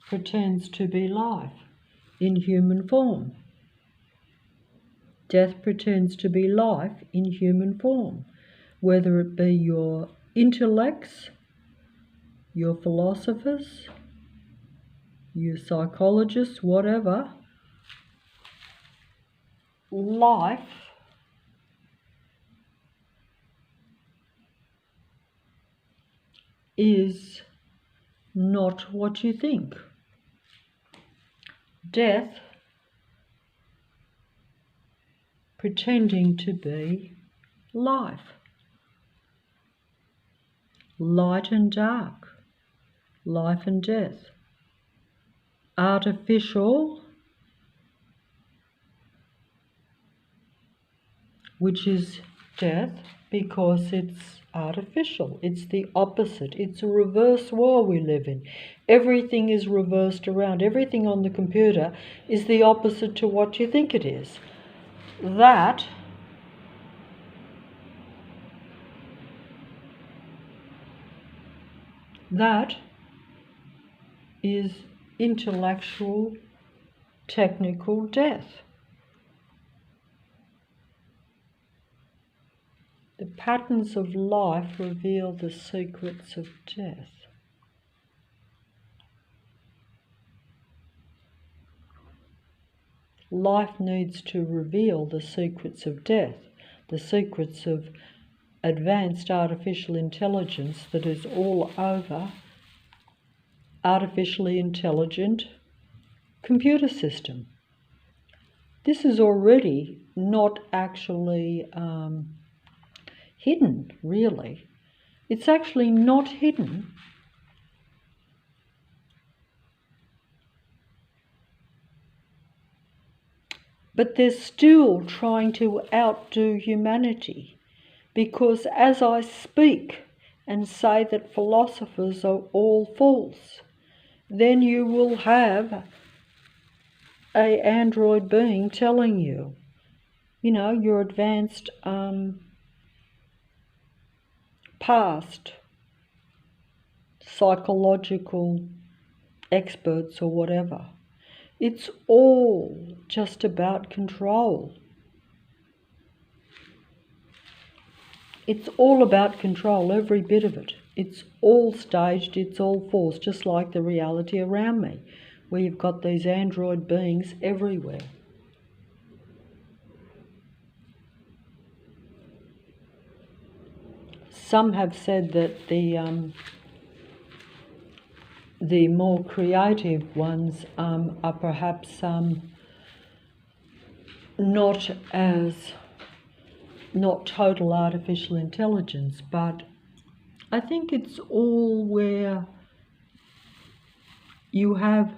pretends to be life in human form. Death pretends to be life in human form, whether it be your intellects, your philosophers, your psychologists, whatever. Life is not what you think. Death pretending to be life. Light and dark, life and death. Artificial, which is death because it's artificial. It's the opposite. It's a reverse world we live in. Everything is reversed around. Everything on the computer is the opposite to what you think it is. That is intellectual, technical death. The patterns of life reveal the secrets of death. Life needs to reveal the secrets of death, the secrets of advanced artificial intelligence that is all over artificially intelligent computer system. This is already not actually hidden, really. It's actually not hidden. But they're still trying to outdo humanity, because as I speak and say that philosophers are all fools, then you will have an android being telling you, your advanced past psychological experts or whatever. It's all just about control. It's all about control, every bit of it. It's all staged, it's all forced, just like the reality around me, where you've got these android beings everywhere. Some have said that the more creative ones are perhaps not total artificial intelligence, but I think it's all where you have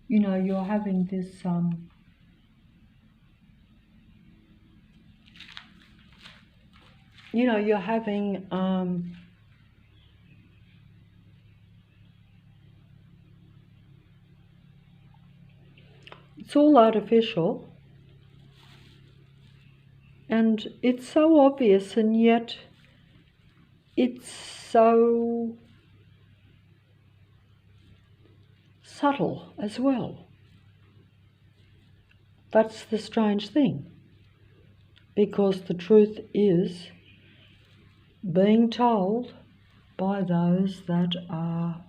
you're having this you're having it's all artificial, and it's so obvious, and yet it's so subtle as well. That's the strange thing, because the truth is being told by those that are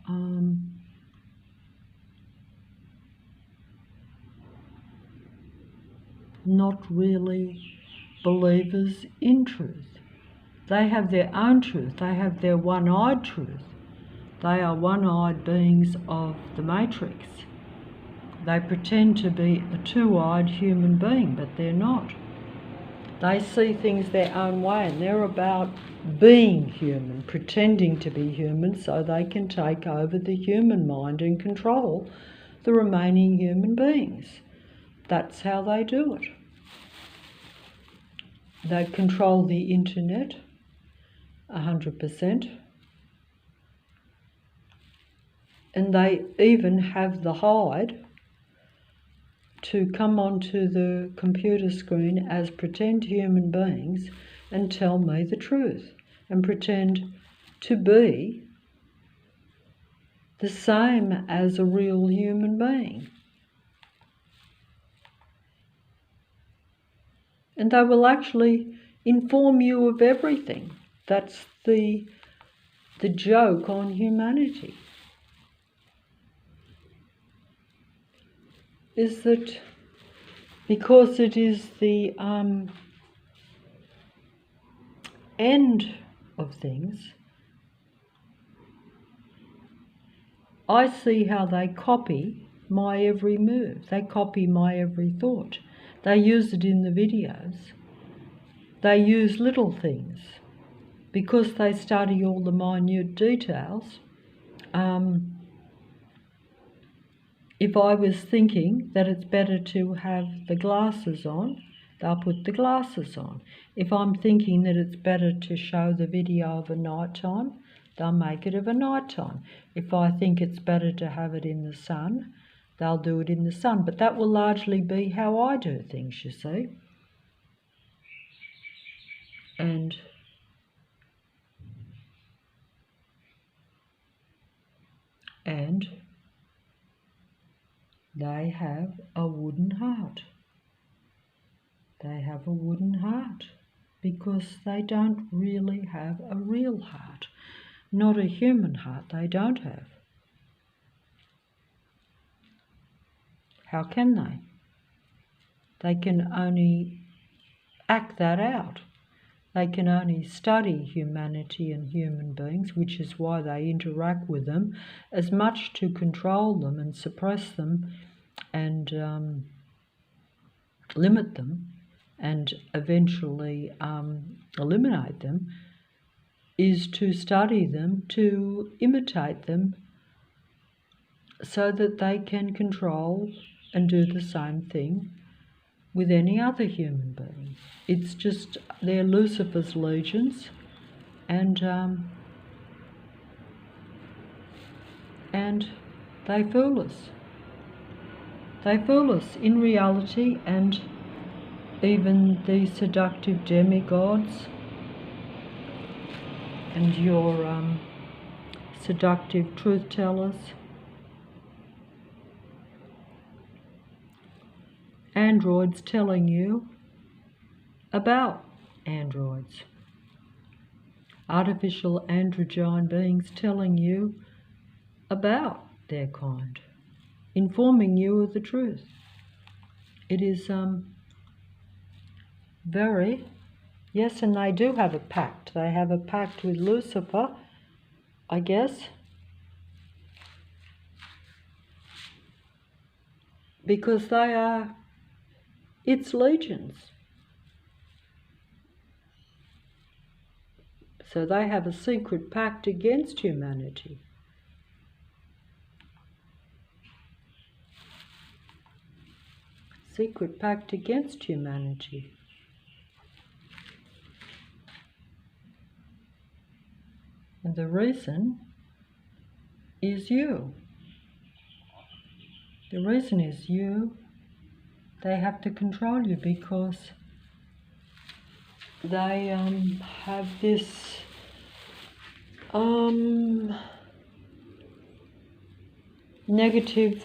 not really believers in truth. They have their own truth. They have their one-eyed truth. They are one-eyed beings of the Matrix. They pretend to be a two-eyed human being, but they're not. They see things their own way, and they're about being human, pretending to be human so they can take over the human mind and control the remaining human beings. That's how they do it. They control the internet 100%. And they even have the hide to come onto the computer screen as pretend human beings and tell me the truth and pretend to be the same as a real human being. And they will actually inform you of everything. That's the joke on humanity. Is that because it is the end of things, I see how they copy my every move. They copy my every thought. They use it in the videos. They use little things because they study all the minute details. If I was thinking that it's better to have the glasses on, they'll put the glasses on. If I'm thinking that it's better to show the video of a nighttime, they'll make it of a nighttime. If I think it's better to have it in the sun, they'll do it in the sun. But that will largely be how I do things, you see. And they have a wooden heart. They have a wooden heart because they don't really have a real heart. Not a human heart, they don't have. How can they? They can only act that out. They can only study humanity and human beings, which is why they interact with them as much to control them and suppress them and limit them and eventually eliminate them, is to study them, to imitate them, so that they can control and do the same thing with any other human being. It's just they're Lucifer's legions, and they fool us. They fool us in reality, and even the seductive demigods and your seductive truth tellers, androids telling you about androids, artificial androgyne beings telling you about their kind, informing you of the truth. It is very, yes, and they do have a pact. They have a pact with Lucifer, I guess, because they are its legions. So they have a secret pact against humanity. Secret pact against humanity. And the reason is you. The reason is you. They have to control you because they have this negative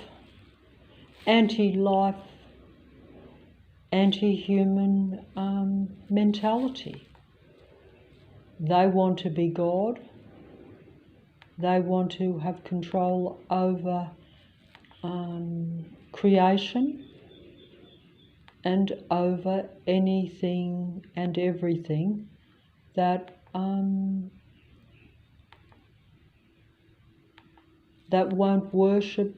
anti-life anti-human mentality. They want to be God. They want to have control over creation and over anything and everything that that won't worship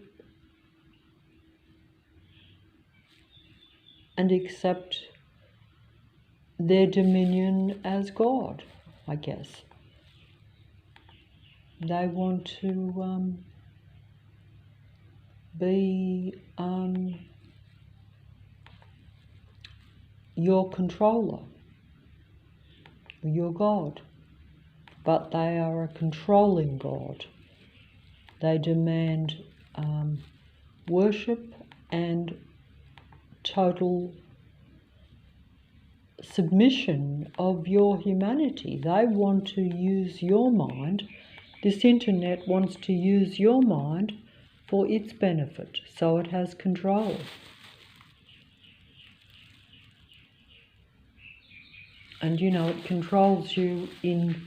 and accept their dominion as God, I guess. They want to be your controller, your God, but they are a controlling God. They demand worship and total submission of your humanity. They want to use your mind. This internet wants to use your mind for its benefit, so it has control. And it controls you in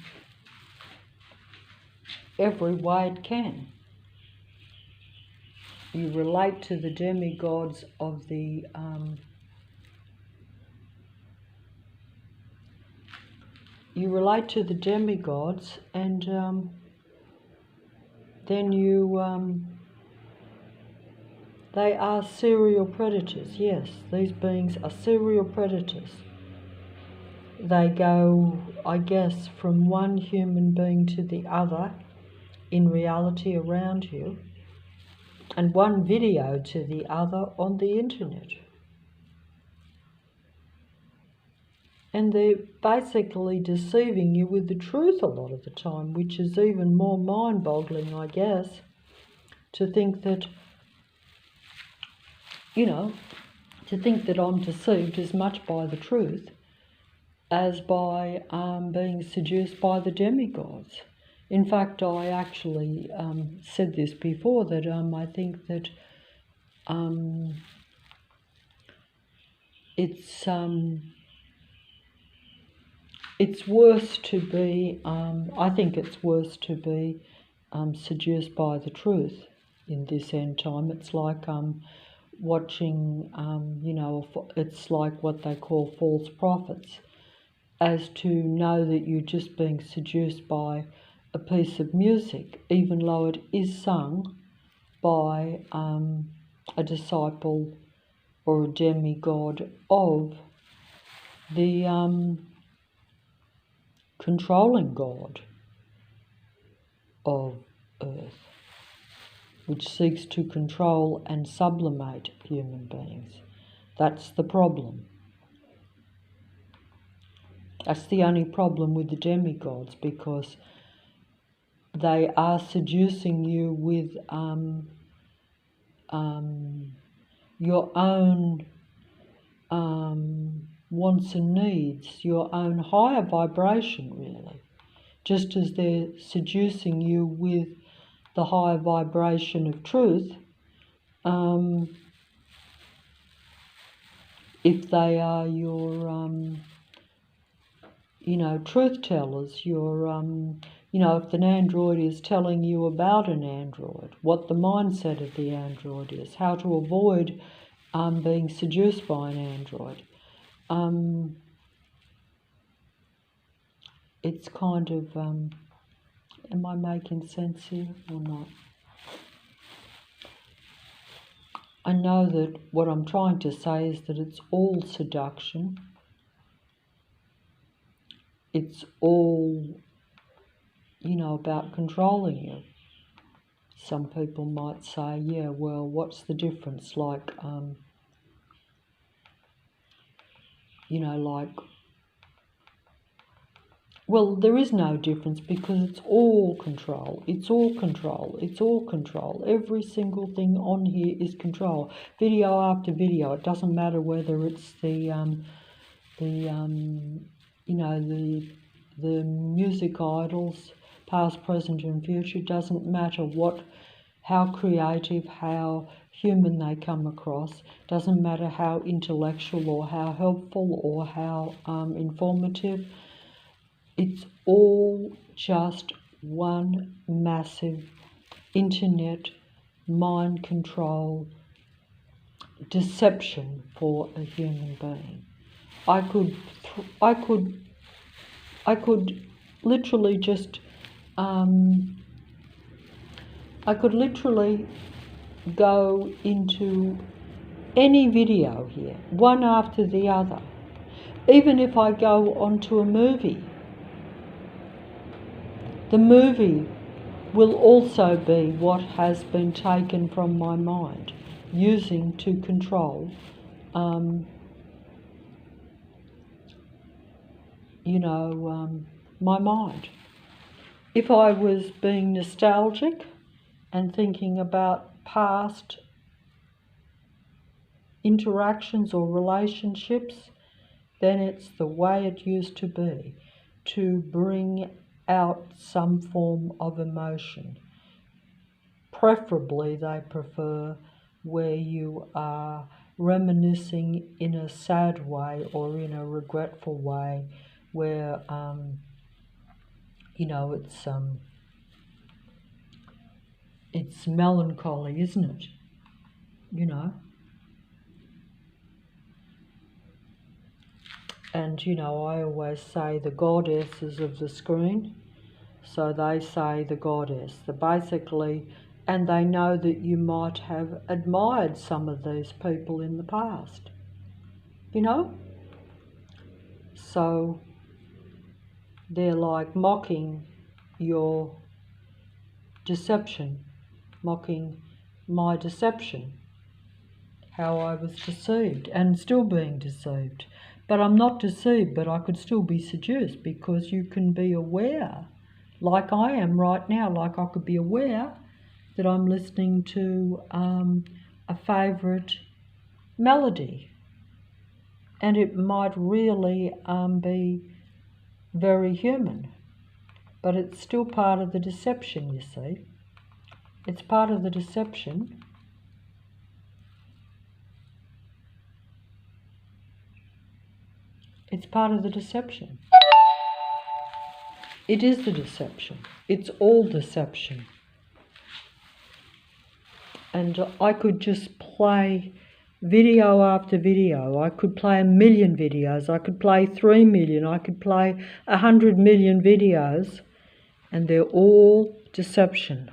every way it can. You relate to the demigods of the and then they are serial predators. Yes, these beings are serial predators. They go, I guess, from one human being to the other in reality around you, and one video to the other on the internet. And they're basically deceiving you with the truth a lot of the time, which is even more mind-boggling, I guess, to think that, I'm deceived as much by the truth as by being seduced by the demigods. In fact, I actually said this before, that I think that it's worse to be, I think it's worse to be seduced by the truth in this end time. It's like watching, it's like what they call false prophets, as to know that you're just being seduced by a piece of music, even though it is sung by a disciple or a demigod of the controlling God of earth, which seeks to control and sublimate human beings. That's the problem. That's the only problem with the demigods, because they are seducing you with your own wants and needs, your own higher vibration, really. Just as they're seducing you with the higher vibration of truth, if they are your, truth tellers, your, if an android is telling you about an android, what the mindset of the android is, how to avoid being seduced by an android. It's kind of, am I making sense here or not? I know that what I'm trying to say is that it's all seduction. It's all, about controlling you. Some people might say, yeah, well, what's the difference? Like, well, there is no difference, because it's all control. It's all control. It's all control. Every single thing on here is control. Video after video. It doesn't matter whether it's the music idols, past, present, and future. It doesn't matter how creative, how human they come across, doesn't matter how intellectual or how helpful or how informative, it's all just one massive internet mind control deception for a human being. I could literally just I could literally go into any video here, one after the other. Even if I go onto a movie, the movie will also be what has been taken from my mind, using to control, my mind. If I was being nostalgic and thinking about past interactions or relationships, then it's the way it used to be, to bring out some form of emotion. Preferably, they prefer where you are reminiscing in a sad way or in a regretful way, where it's melancholy, isn't it? And I always say the goddesses of the screen, so they say the goddess. And they know that you might have admired some of these people in the past, So they're like mocking your deception, mocking my deception, how I was deceived and still being deceived. But I'm not deceived, but I could still be seduced, because you can be aware, like I am right now, like I could be aware that I'm listening to a favourite melody, and it might really be very human, but it's still part of the deception, you see. It's part of the deception. It's part of the deception. It is the deception. It's all deception. And I could just play video after video. I could play 1 million videos. I could play 3 million. I could play 100 million videos. And they're all deception.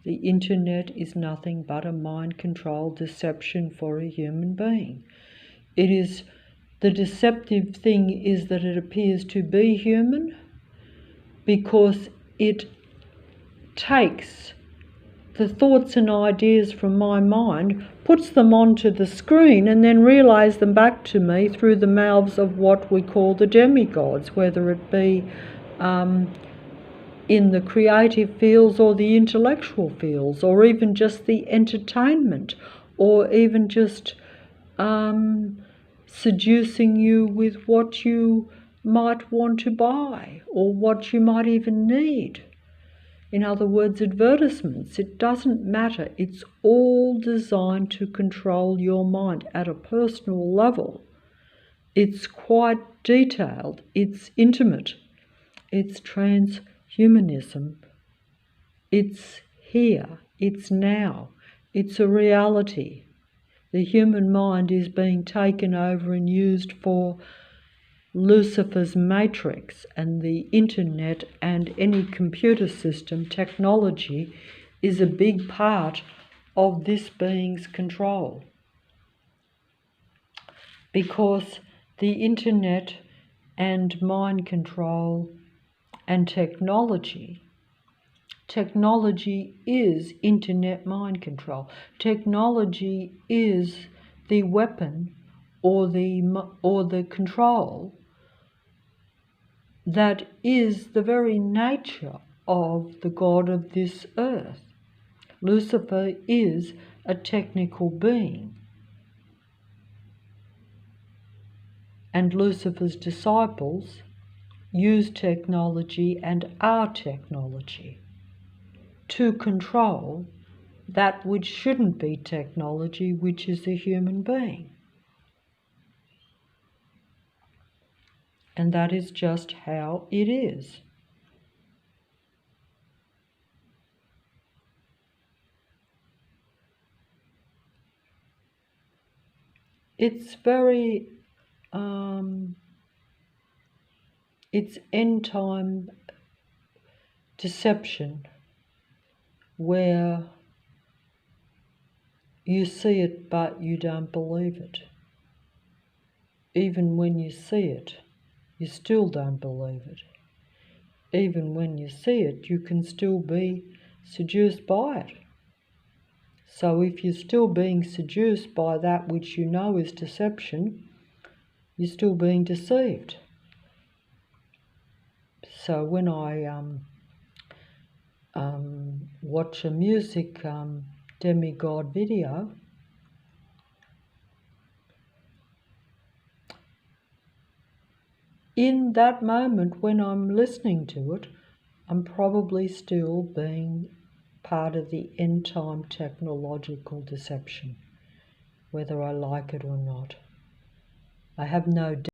The internet is nothing but a mind-controlled deception for a human being. The deceptive thing is that it appears to be human, because it takes the thoughts and ideas from my mind, puts them onto the screen, and then relays them back to me through the mouths of what we call the demigods, whether it be in the creative fields or the intellectual fields, or even just the entertainment, or even just seducing you with what you might want to buy or what you might even need. In other words, advertisements. It doesn't matter. It's all designed to control your mind at a personal level. It's quite detailed. It's intimate. It's transhumanism. It's here. It's now. It's a reality. The human mind is being taken over and used for Lucifer's matrix, and the internet and any computer system technology is a big part of this being's control. Because the internet and mind control and technology is internet mind control. Technology is the weapon or the control that is the very nature of the God of this earth. Lucifer is a technical being, and Lucifer's disciples use technology and our technology to control that which shouldn't be technology, which is a human being. And that is just how it is. It's very, it's end time deception where you see it but you don't believe it. Even when you see it, you still don't believe it. Even when you see it, you can still be seduced by it. So if you're still being seduced by that which you know is deception, you're still being deceived. So when I watch a music demigod video, in that moment when I'm listening to it, I'm probably still being part of the end time technological deception, whether I like it or not. I have no doubt.